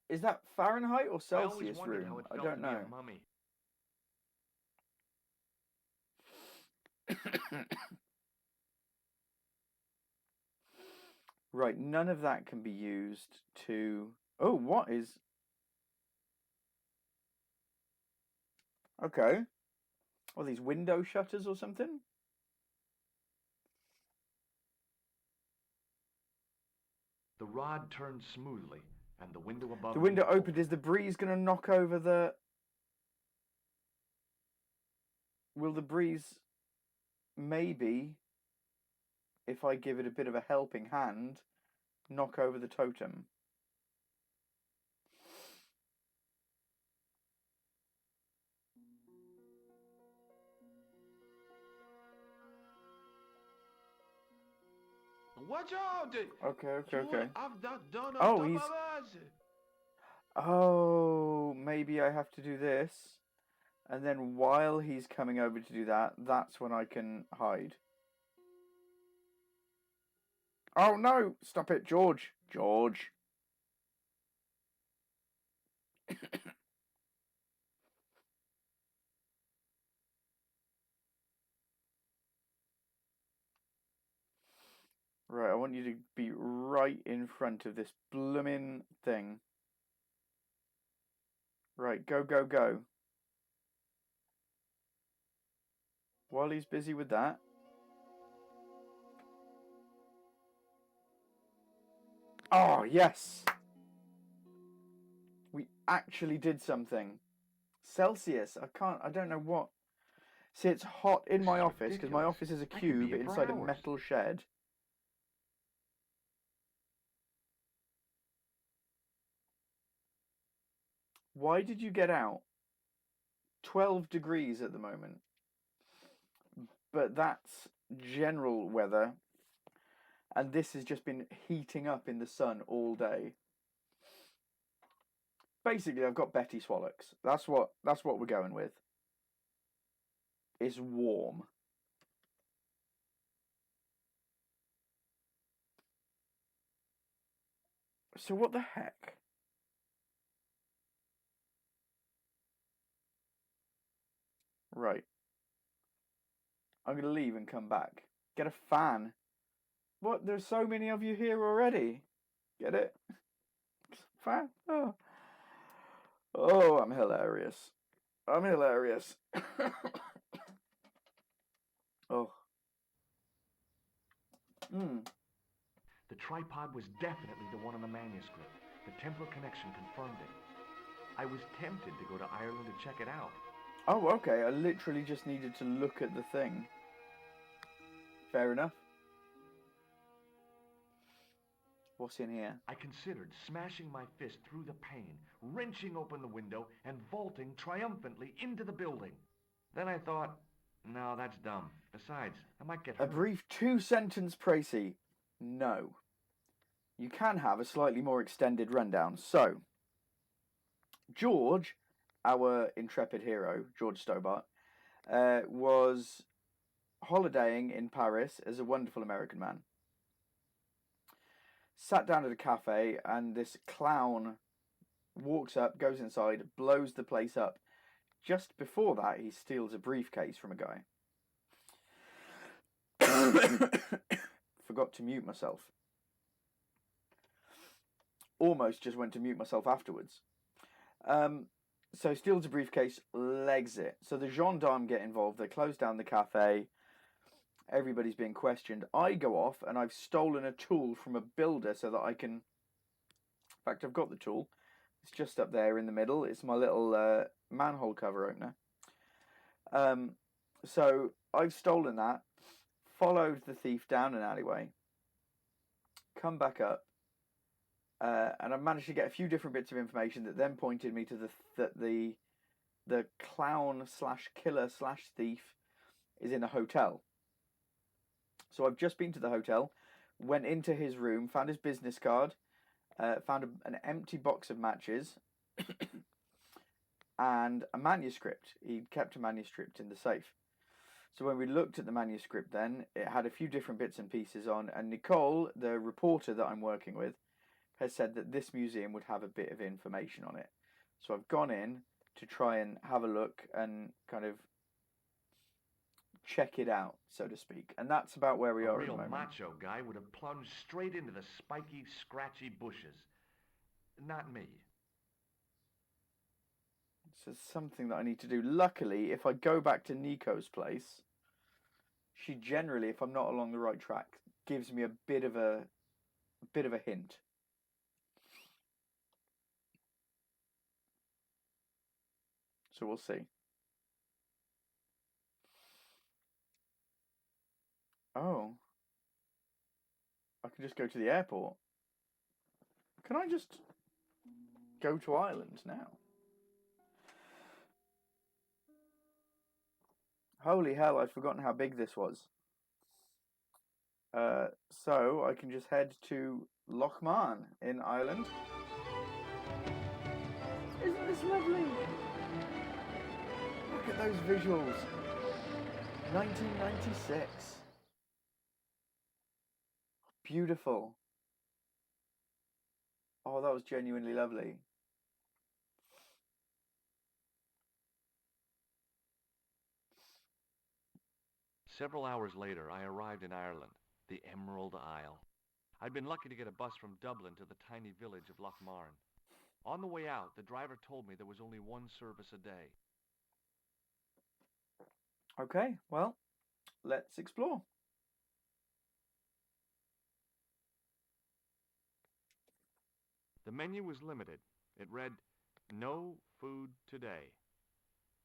Is that Fahrenheit or I always Celsius wondered room? how it I felt don't to be know. a mummy. Right, none of that can be used to... Oh, what is... Okay. Are these window shutters or something? The rod turned smoothly, and the window above The me window opened. Is the breeze going to knock over the... Will the breeze... Maybe, if I give it a bit of a helping hand, knock over the totem? Watch out! Okay. You will have that done on Oh, top he's... of us! Oh, maybe I have to do this. And then while he's coming over to do that, that's when I can hide. Oh, no! Stop it, George. George. Right, I want you to be right in front of this bloomin' thing. Right, go, go, go. While he's busy with that. Oh, yes. We actually did something. Celsius. I don't know what. See, it's hot in This my is office because my ridiculous. office is a I could be cube in for inside a hours. metal shed. Why did you get out? 12 degrees at the moment. But that's general weather. And this has just been heating up in the sun all day. Basically, I've got Betty Swallocks. That's what we're going with. It's warm. So what the heck? Right. I'm going to leave and come back. Get a fan. What? There's so many of you here already. Get it? Fan? Oh. Oh, I'm hilarious. I'm hilarious. Oh. The tripod was definitely the one on the manuscript. The Templar connection confirmed it. I was tempted to go to Ireland to check it out. Oh, okay. I literally just needed to look at the thing. Fair enough. What's in here? I considered smashing my fist through the pane, wrenching open the window, and vaulting triumphantly into the building. Then I thought, no, that's dumb. Besides, I might get A hurt. brief 2-sentence précis. No. You can have a slightly more extended rundown. So, George, our intrepid hero, George Stobart, was holidaying in Paris as a wonderful American man. Sat down at a cafe, and this clown walks up, goes inside, blows the place up. Just before that, he steals a briefcase from a guy. Forgot to mute myself. Almost just went to mute myself afterwards. So steals a briefcase, legs it. So the gendarmes get involved. They close down the cafe. Everybody's being questioned. I go off and I've stolen a tool from a builder so that I can... In fact, I've got the tool. It's just up there in the middle. It's my little manhole cover opener. So I've stolen that, followed the thief down an alleyway, come back up, and I've managed to get a few different bits of information that then pointed me to the clown slash killer slash thief is in a hotel. So I've just been to the hotel, went into his room, found his business card, found an empty box of matches, and a manuscript. He'd kept a manuscript in the safe. So when we looked at the manuscript then, it had a few different bits and pieces on, and Nicole, the reporter that I'm working with, has said that this museum would have a bit of information on it. So I've gone in to try and have a look and kind of check it out, so to speak. And that's about where we are at the moment. A real macho guy would have plunged straight into the spiky, scratchy bushes. Not me. So it's something that I need to do. Luckily, if I go back to Nico's place, she generally, if I'm not along the right track, gives me a bit of a hint. So we'll see. Oh. I can just go to the airport. Can I just go to Ireland now? Holy hell, I'd forgotten how big this was. So I can just head to Loch Marn in Ireland. Isn't this lovely? Look at those visuals. 1996. Beautiful. Oh, that was genuinely lovely. Several hours later, I arrived in Ireland, the Emerald Isle. I'd been lucky to get a bus from Dublin to the tiny village of Loch Marn. On the way out, the driver told me there was only one service a day. Okay, well, let's explore. The menu was limited. It read, "No food today."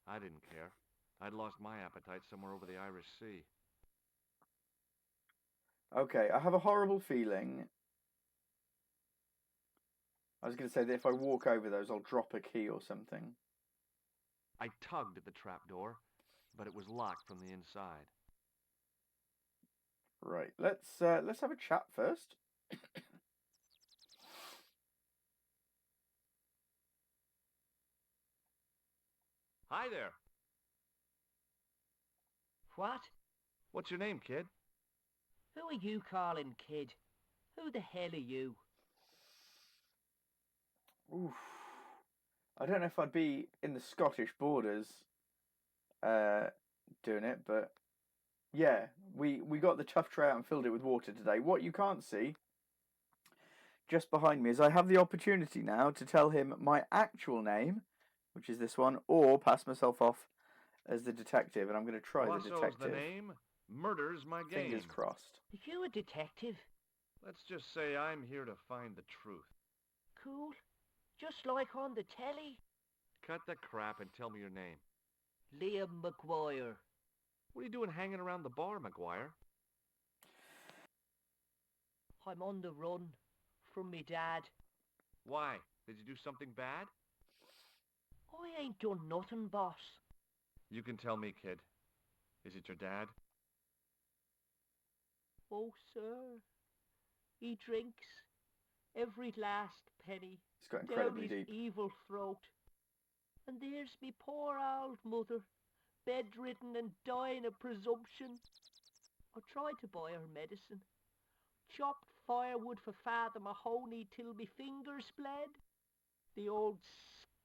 I didn't care. I'd lost my appetite somewhere over the Irish Sea. Okay, I have a horrible feeling. I was going to say that if I walk over those, I'll drop a key or something. I tugged at the trapdoor, but it was locked from the inside. Right, let's have a chat first. Hi there. What? What's your name, kid? Who are you calling kid? Who the hell are you? Oof. I don't know if I'd be in the Scottish borders doing it, but yeah, we got the tough tray out and filled it with water today. What you can't see just behind me is I have the opportunity now to tell him my actual name, which is this one, or pass myself off as the detective, and I'm going to try the Rosso's detective. the name. Murder's my game. Fingers crossed. Are you a detective? Let's just say I'm here to find the truth. Cool. Just like on the telly. Cut the crap and tell me your name. Liam McGuire. What are you doing hanging around the bar, McGuire? I'm on the run from me dad. Why? Did you do something bad? I ain't done nothing, boss. You can tell me, kid. Is it your dad? Oh, sir. He drinks every last penny It's got down incredibly his deep. evil throat. And there's me poor old mother, bedridden and dying of presumption. I tried to buy her medicine. Chopped firewood for Father Mahoney till me fingers bled. The old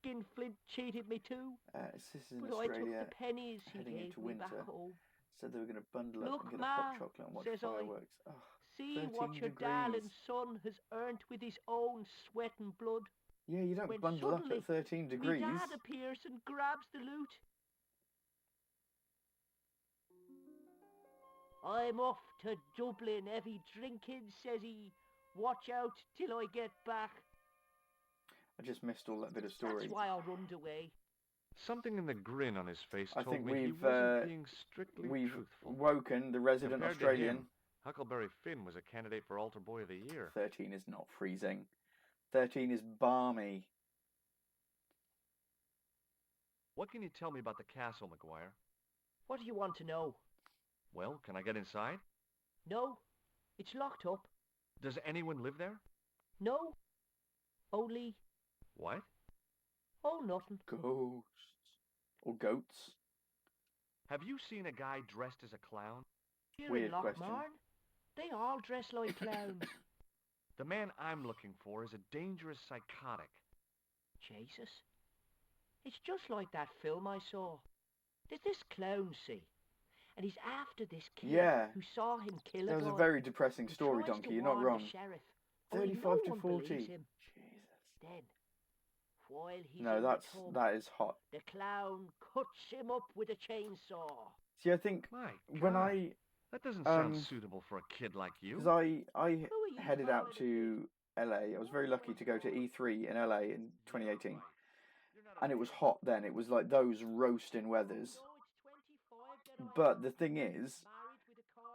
skinflint cheated me too. This is in But I took Australia, the pennies he heading gave into me back winter. home. Said they were going to bundle up Look, and get a Ma, hot chocolate and watch says I, fireworks. Oh, see 13 what your degrees. darling son has earned with his own sweat and blood. Yeah, you don't When bundle up suddenly at 13 me degrees. dad appears and grabs the loot. I'm off to Dublin, heavy drinking, says he. Watch out till I get back. I just missed all that bit of story. That's why I runned away. Something in the grin on his face I told think me he we've wasn't being strictly we've truthful. woken the resident Compared to Australian. him, Huckleberry Finn was a candidate for Altar Boy of the Year. 13 is not freezing. 13 is balmy. What can you tell me about the castle, McGuire? What do you want to know? Well, can I get inside? No, it's locked up. Does anyone live there? No, only... What? Oh, nothing. Ghosts. Or goats. Have you seen a guy dressed as a clown? Here Weird in question. Lochmarn, they all dress like clowns. The man I'm looking for is a dangerous psychotic. Jesus. It's just like that film I saw. There's this clown, see? And he's after this kid Yeah. who saw him kill a That was guy. a very depressing He story, tries Donkey. to You're not warn wrong. the sheriff, only 35 no to one 40. believes him. Jesus. Then, while he's No, in that the tub, is hot. the clown cuts him up with a chainsaw. See, I think My when God, I, that doesn't sound um, suitable for a kid like you. because I Who are you headed out calling a to LA. I was very lucky to go to E3 in LA in 2018, and it was hot then. It was like those roasting weathers. But the thing is,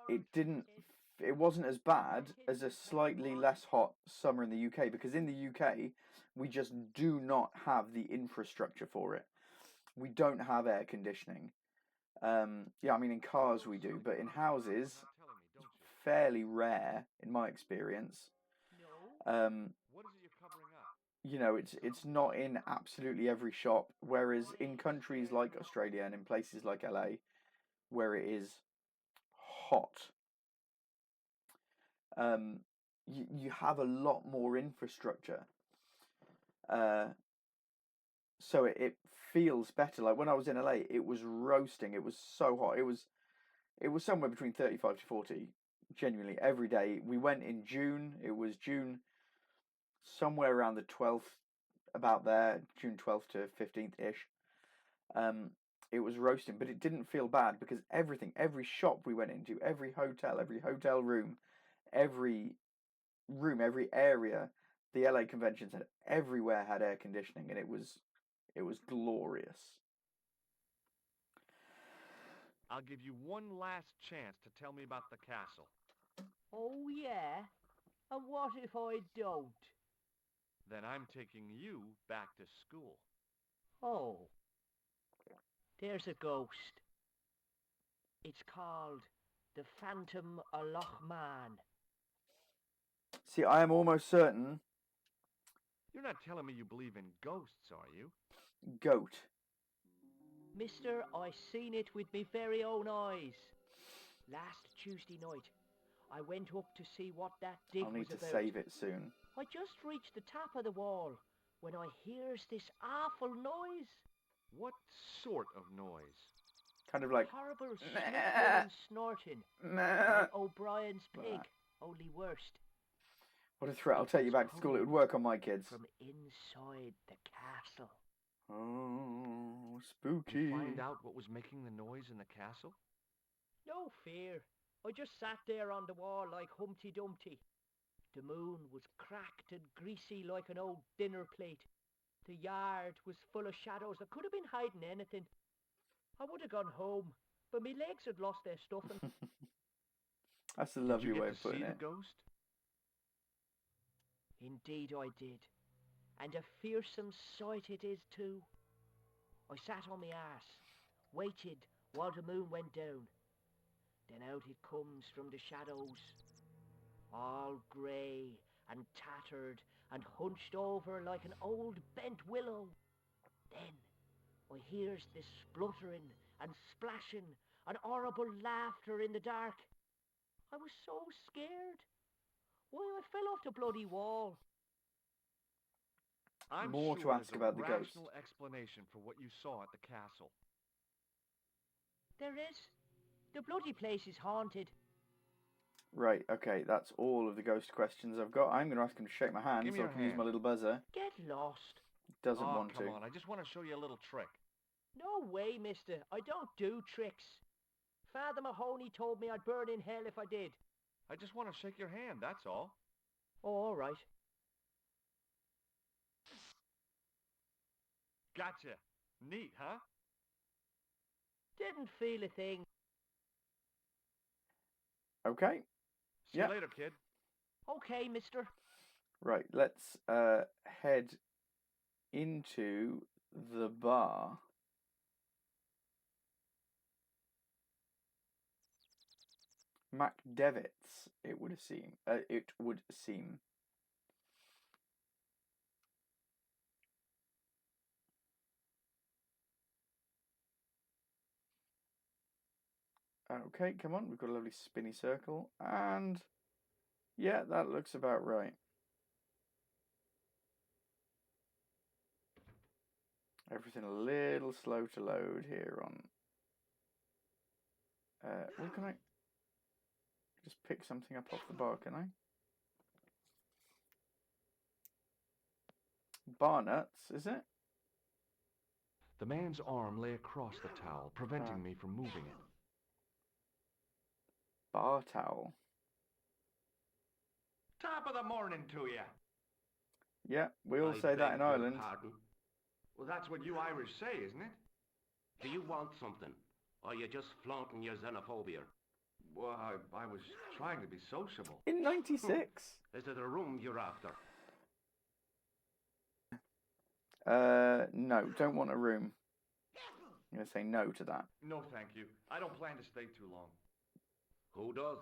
it wasn't as bad as a slightly less hot summer in the UK, because in the UK we just do not have the infrastructure for it. We don't have air conditioning. Yeah, I mean in cars we do, but in houses it's fairly rare in my experience. What is it you're covering up? You know, it's not in absolutely every shop, whereas in countries like Australia and in places like LA, where it is hot, you have a lot more infrastructure, so it feels better. Like when I was in LA, it was roasting. It was so hot. It was somewhere between 35 to 40, genuinely every day. We went in June. It was June, somewhere around the 12th, about there, June 12th to 15th ish. It was roasting, but it didn't feel bad because everything, every shop we went into, every hotel room, every area, The LA convention center everywhere had air conditioning, and it was glorious. I'll give you one last chance to tell me about the castle. Oh, yeah? And what if I don't? Then I'm taking you back to school. Oh. There's a ghost. It's called the Phantom of Loch Man. See, I am almost certain You're not telling me you believe in ghosts, are you? goat. Mister, I seen it with me very own eyes. Last Tuesday night, I went up to see what that dig I'll need was to about. save it soon. I just reached the top of the wall when I hears this awful noise. What sort of noise? Kind of like Horrible sniffling and snorting. meh. Like O'Brien's pig, only worst. What a threat! I'll take you back to school. It would work on my kids. From inside the castle. Oh, Did spooky! you find out what was making the noise in the castle? No fear. I just sat there on the wall like Humpty Dumpty. The moon was cracked and greasy like an old dinner plate. The yard was full of shadows. I could have been hiding anything. I would have gone home, but my legs had lost their stuffing. That's a Did lovely you way get of to see putting the it. ghost? Indeed I did. And a fearsome sight it is too. I sat on my arse, waited while the moon went down. Then out it comes from the shadows, all grey and tattered and hunched over like an old bent willow. Then I hears this spluttering and splashing and horrible laughter in the dark. I was so scared. Why, I fell off the bloody wall. I'm More to sure ask there's about a the ghost. rational explanation for what you saw at the castle. There is. The bloody place is haunted. Right, okay, that's all of the ghost questions I've got. I'm going to ask him to shake my hand Give me so I your can use hand. my little buzzer. Get lost. Doesn't Oh, want come to. on. I just want to show you a little trick. No way, mister. I don't do tricks. Father Mahoney told me I'd burn in hell if I did. I just want to shake your hand, that's all. Oh, all right. Gotcha. Neat, huh? Didn't feel a thing. Okay, See Yeah. you later, kid. Okay, mister. right, let's head into the bar. MacDevitt's, it would seem. It would seem. Okay, come on. We've got a lovely spinny circle. And yeah, that looks about right. Everything a little slow to load here on. Well, can I just pick something up off the bar, can I? Bar nuts, is it? The man's arm lay across the towel, preventing Ah. me from moving it. Bar towel. Top of the morning to you. Yeah, we all I say that beg in your Ireland. pardon. Well, that's what you Irish say, isn't it? Do you want something? Or are you just flaunting your xenophobia? Well, I was trying to be sociable. In 96. Is it a room you're after? No, don't want a room. I'm going to say no to that. No, thank you. I don't plan to stay too long. Who does?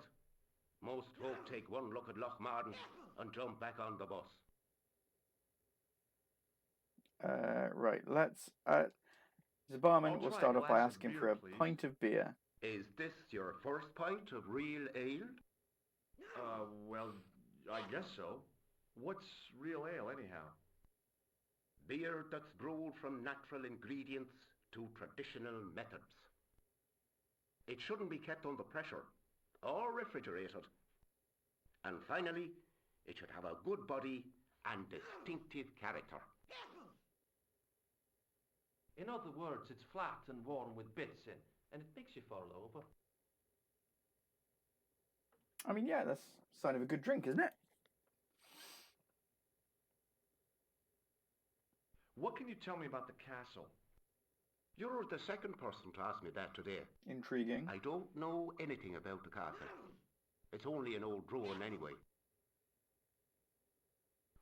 Most folk take one look at Lochmarden and jump back on the bus. Right, let's... the barman I'll will try a start off by glass of asking beer, for a please. pint of beer. Is this your first pint of real ale? Well, I guess so. What's real ale, anyhow? Beer that's brewed from natural ingredients to traditional methods. It shouldn't be kept under pressure or refrigerated. And finally, it should have a good body and distinctive character. In other words, it's flat and warm with bits in, and it makes you fall over. I mean, yeah, that's a sign of a good drink, isn't it? What can you tell me about the castle? You're the second person to ask me that today. Intriguing. I don't know anything about the castle. It's only an old ruin anyway.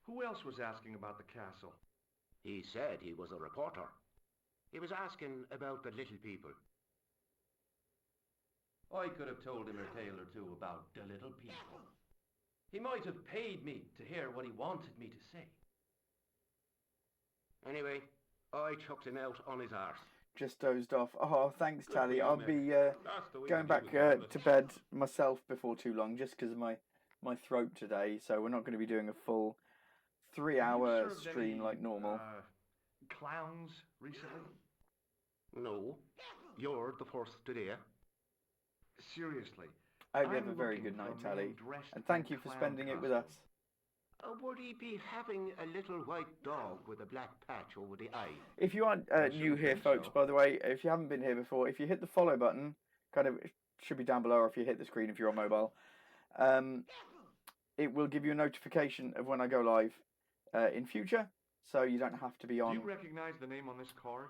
Who else was asking about the castle? He said he was a reporter. He was asking about the little people. I could have told him a tale or two about the little people. He might have paid me to hear what he wanted me to say. Anyway, I chucked him out on his arse. Just dozed off. Oh, thanks, Good Tally. for you, I'll mate. be That's the way going to back deal with it. to bed myself before too long, just because of my throat today. So we're not going to be doing a full 3-hour Have you served stream any, like normal. Clowns recently? No, you're the first today. Seriously. I hope you I'm have a very looking good for a night, man Tally. dressed And thank in you for clown spending it with us. costume. Would he be having a little white dog with a black patch over the eye? If you aren't I new shouldn't here, think folks, so. by the way, if you haven't been here before, if you hit the follow button, kind of it should be down below, or if you hit the screen if you're on mobile, it will give you a notification of when I go live in future, so you don't have to be Do on you recognize the name on this card?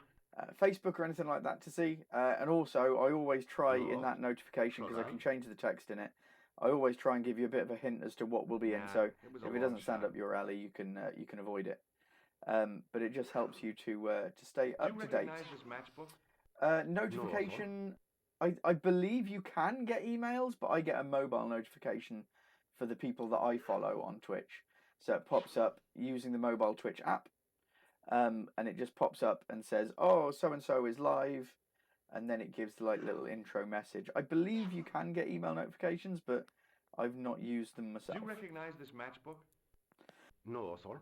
Facebook or anything like that to see. And also, I always try in Oh, that notification, because I right. can change the text in it, I always try and give you a bit of a hint as to what will be in. Yeah, So it was a if it long doesn't stand shot. up your alley, you can avoid it. But it just helps you to stay Do up you to date. recognize this matchbook? Notification. I believe you can get emails, but I get a mobile notification for the people that I follow on Twitch. So it pops up using the mobile Twitch app, and it just pops up and says, "Oh, so and so is live," and then it gives the little intro message. I believe you can get email notifications, but I've not used them Do myself. you recognize this matchbook? No, sir.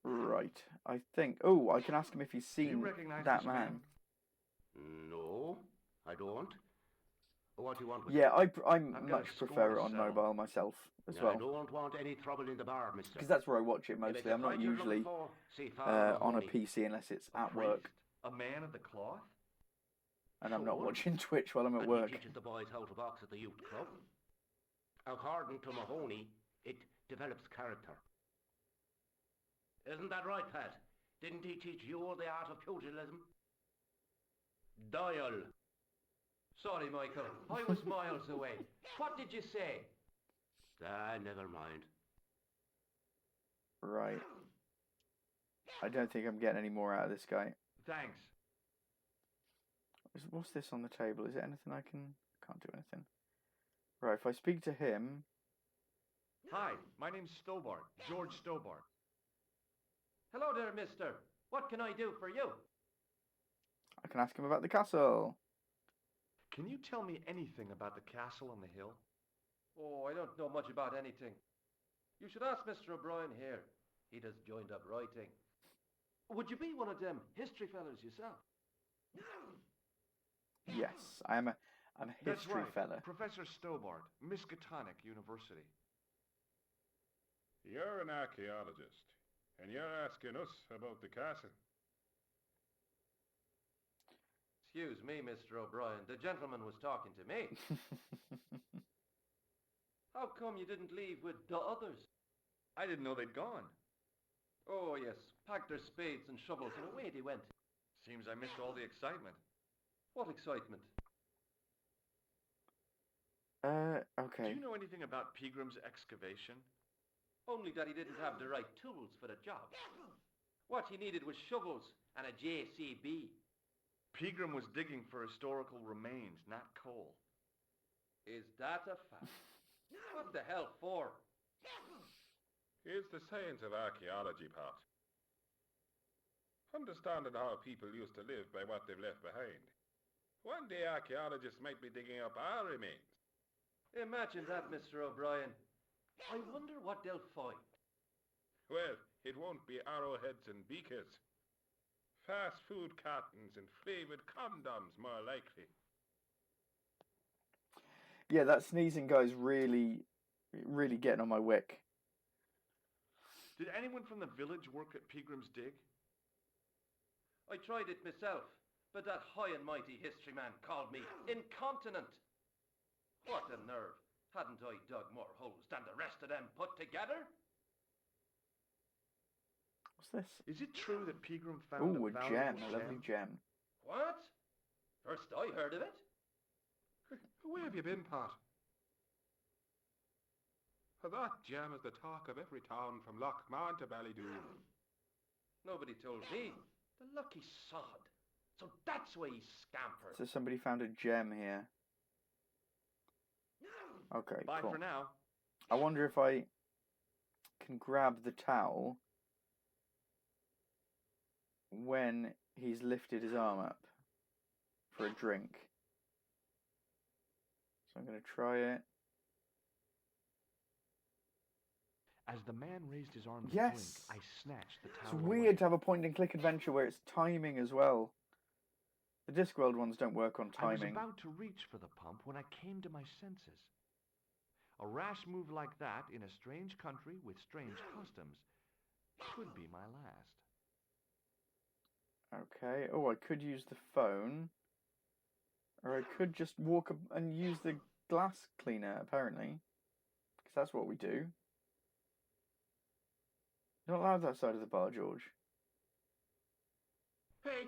Right. I think. Oh, I can ask him if he's Do you seen recognize that this man. No, I don't. What do you want with Yeah, it? I I've got a much score prefer to it on settle. mobile myself as I well, don't want any trouble in the bar, mister. because that's where I watch it If it's mostly. a I'm not fight you're looking usually for, see Father on a Mahoney. PC unless it's A at priest? work, A man of the cloth? and I'm not Sure. watching Twitch while I'm at And work. he teaches the boys how to box at the youth club. According to Mahoney, it develops character. Isn't that right, Pat? Didn't he teach you the art of pugilism? Dial. Sorry, Michael. I was miles away. What did you say? Never mind. Right. I don't think I'm getting any more out of this guy. Thanks. What's this on the table? Is it anything I can... Can't do anything. Right, if I speak to him... Hi, my name's Stobart, George Stobart. Hello there, mister. What can I do for you? I can ask him about the castle. Can you tell me anything about the castle on the hill? Oh, I don't know much about anything. You should ask Mr. O'Brien here. He does joined-up writing. Would you be one of them history fellas yourself? Yes, I'm a That's history right, fella. Professor Stobart, Miskatonic University. You're an archaeologist, and you're asking us about the castle. Excuse me, Mr. O'Brien. The gentleman was talking to me. How come you didn't leave with the others? I didn't know they'd gone. Oh, yes. Packed their spades and shovels and away they went. Seems I missed all the excitement. What excitement? Do Okay. you know anything about Peagram's excavation? Only that he didn't have the right tools for the job. What he needed was shovels and a JCB. Peagram was digging for historical remains, not coal. Is that a fact? What the hell for? Here's the science of archaeology, Pat. Understanding how people used to live by what they've left behind. One day archaeologists might be digging up our remains. Imagine that, Mr. O'Brien. I wonder what they'll find. Well, it won't be arrowheads and beakers. Fast food cartons and flavoured condoms, more likely. Yeah, that sneezing guy's really getting on my wick. Did anyone from the village work at Peagram's dig? I tried it myself, but that high and mighty history man called me incontinent. What a nerve. Hadn't I dug more holes than the rest of them put together? this? Is it true that Pegram found Ooh, a a valuable gem, a lovely gem. What? First I heard of it. Where have you been, Pat? That gem is the talk of every town from Lochmahon to Ballydoon. Nobody told me. The lucky sod. So that's why he scampered. So somebody found a gem here. Okay, Bye cool. for now. I wonder if I can grab the towel when he's lifted his arm up for a drink. So I'm going to try it. As the man raised his arm to Yes. drink, I snatched the It's towel weird away. to have a point-and-click adventure where it's timing as well. The Discworld ones don't work on I was timing. about to reach for the pump when I came to my senses. A rash move like that in a strange country with strange customs could be my last. Okay. Oh, I could use the phone. Or I could just walk up and use the glass cleaner, apparently. Because that's what we do. You're not allowed that side of the bar, George. Hey,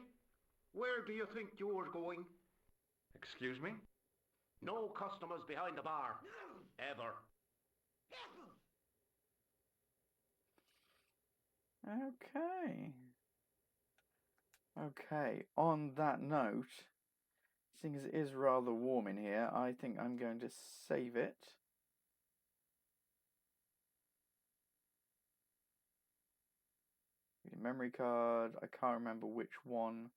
where do you think you're going? Excuse me? No customers behind the bar. Ever. Okay. Okay, on that note, seeing as it is rather warm in here, I think I'm going to save it. Memory card, I can't remember which one.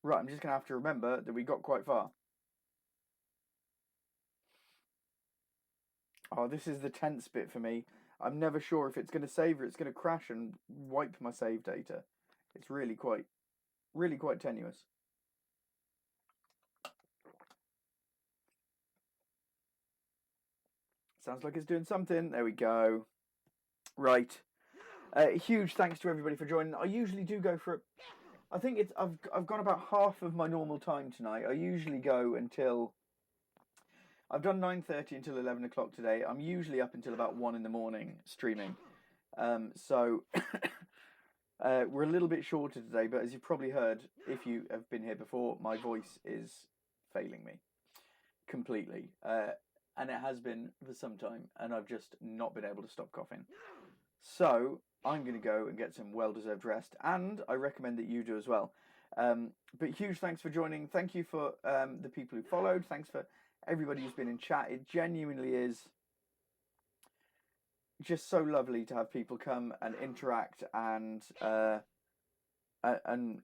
Right, I'm just going to have to remember that we got quite far. Oh, this is the tense bit for me. I'm never sure if it's going to save or it's going to crash and wipe my save data. It's really quite tenuous. Sounds like it's doing something. There we go. Right. Huge thanks to everybody for joining. I usually do go for... I think it's... I've gone about half of my normal time tonight. I usually go until... I've done 9:30 until 11 o'clock today. I'm usually up until about 1 in the morning streaming. So we're a little bit shorter today, but as you've probably heard, if you have been here before, my voice is failing me completely. And it has been for some time, and I've just not been able to stop coughing. So I'm going to go and get some well-deserved rest, and I recommend that you do as well. But huge thanks for joining. Thank you for the people who followed. Thanks for everybody who's been in chat. It genuinely is just so lovely to have people come and interact and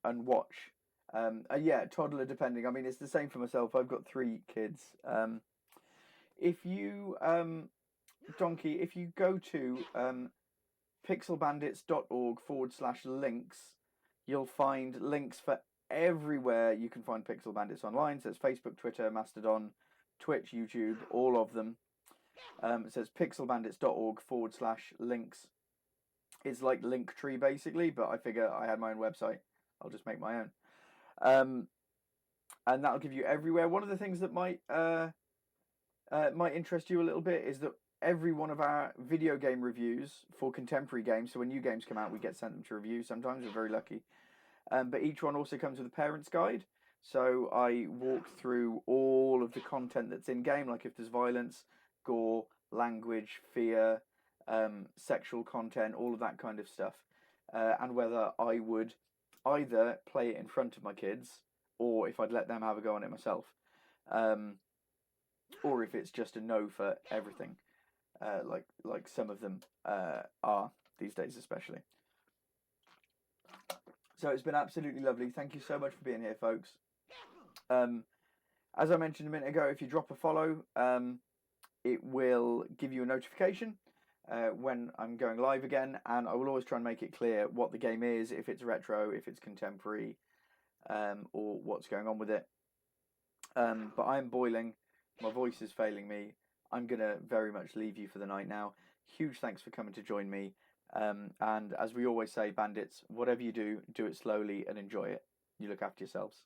watch. Yeah, toddler depending. I mean, it's the same for myself. I've got 3 kids. If you Donkey, if you go to pixelbandits.org/links, you'll find links for everywhere you can find Pixel Bandits online. So it's Facebook, Twitter, Mastodon, Twitch, YouTube, all of them. It says pixelbandits.org/links. It's like Linktree basically, but I figure I had my own website. I'll just make my own. And that'll give you everywhere. One of the things that might interest you a little bit is that every one of our video game reviews for contemporary games, so when new games come out, we get sent them to review. Sometimes we're very lucky. But each one also comes with a parent's guide. So I walk through all of the content that's in game, like if there's violence, gore, language, fear, sexual content, all of that kind of stuff. And whether I would either play it in front of my kids or if I'd let them have a go on it myself. Or if it's just a no for everything, like some of them are these days especially. So it's been absolutely lovely. Thank you so much for being here, folks. As I mentioned a minute ago, if you drop a follow, it will give you a notification when I'm going live again, and I will always try and make it clear what the game is, if it's retro, if it's contemporary, or what's going on with it. But I'm boiling. My voice is failing me. I'm going to very much leave you for the night now. Huge thanks for coming to join me. And as we always say, bandits, whatever you do, do it slowly and enjoy it. You look after yourselves.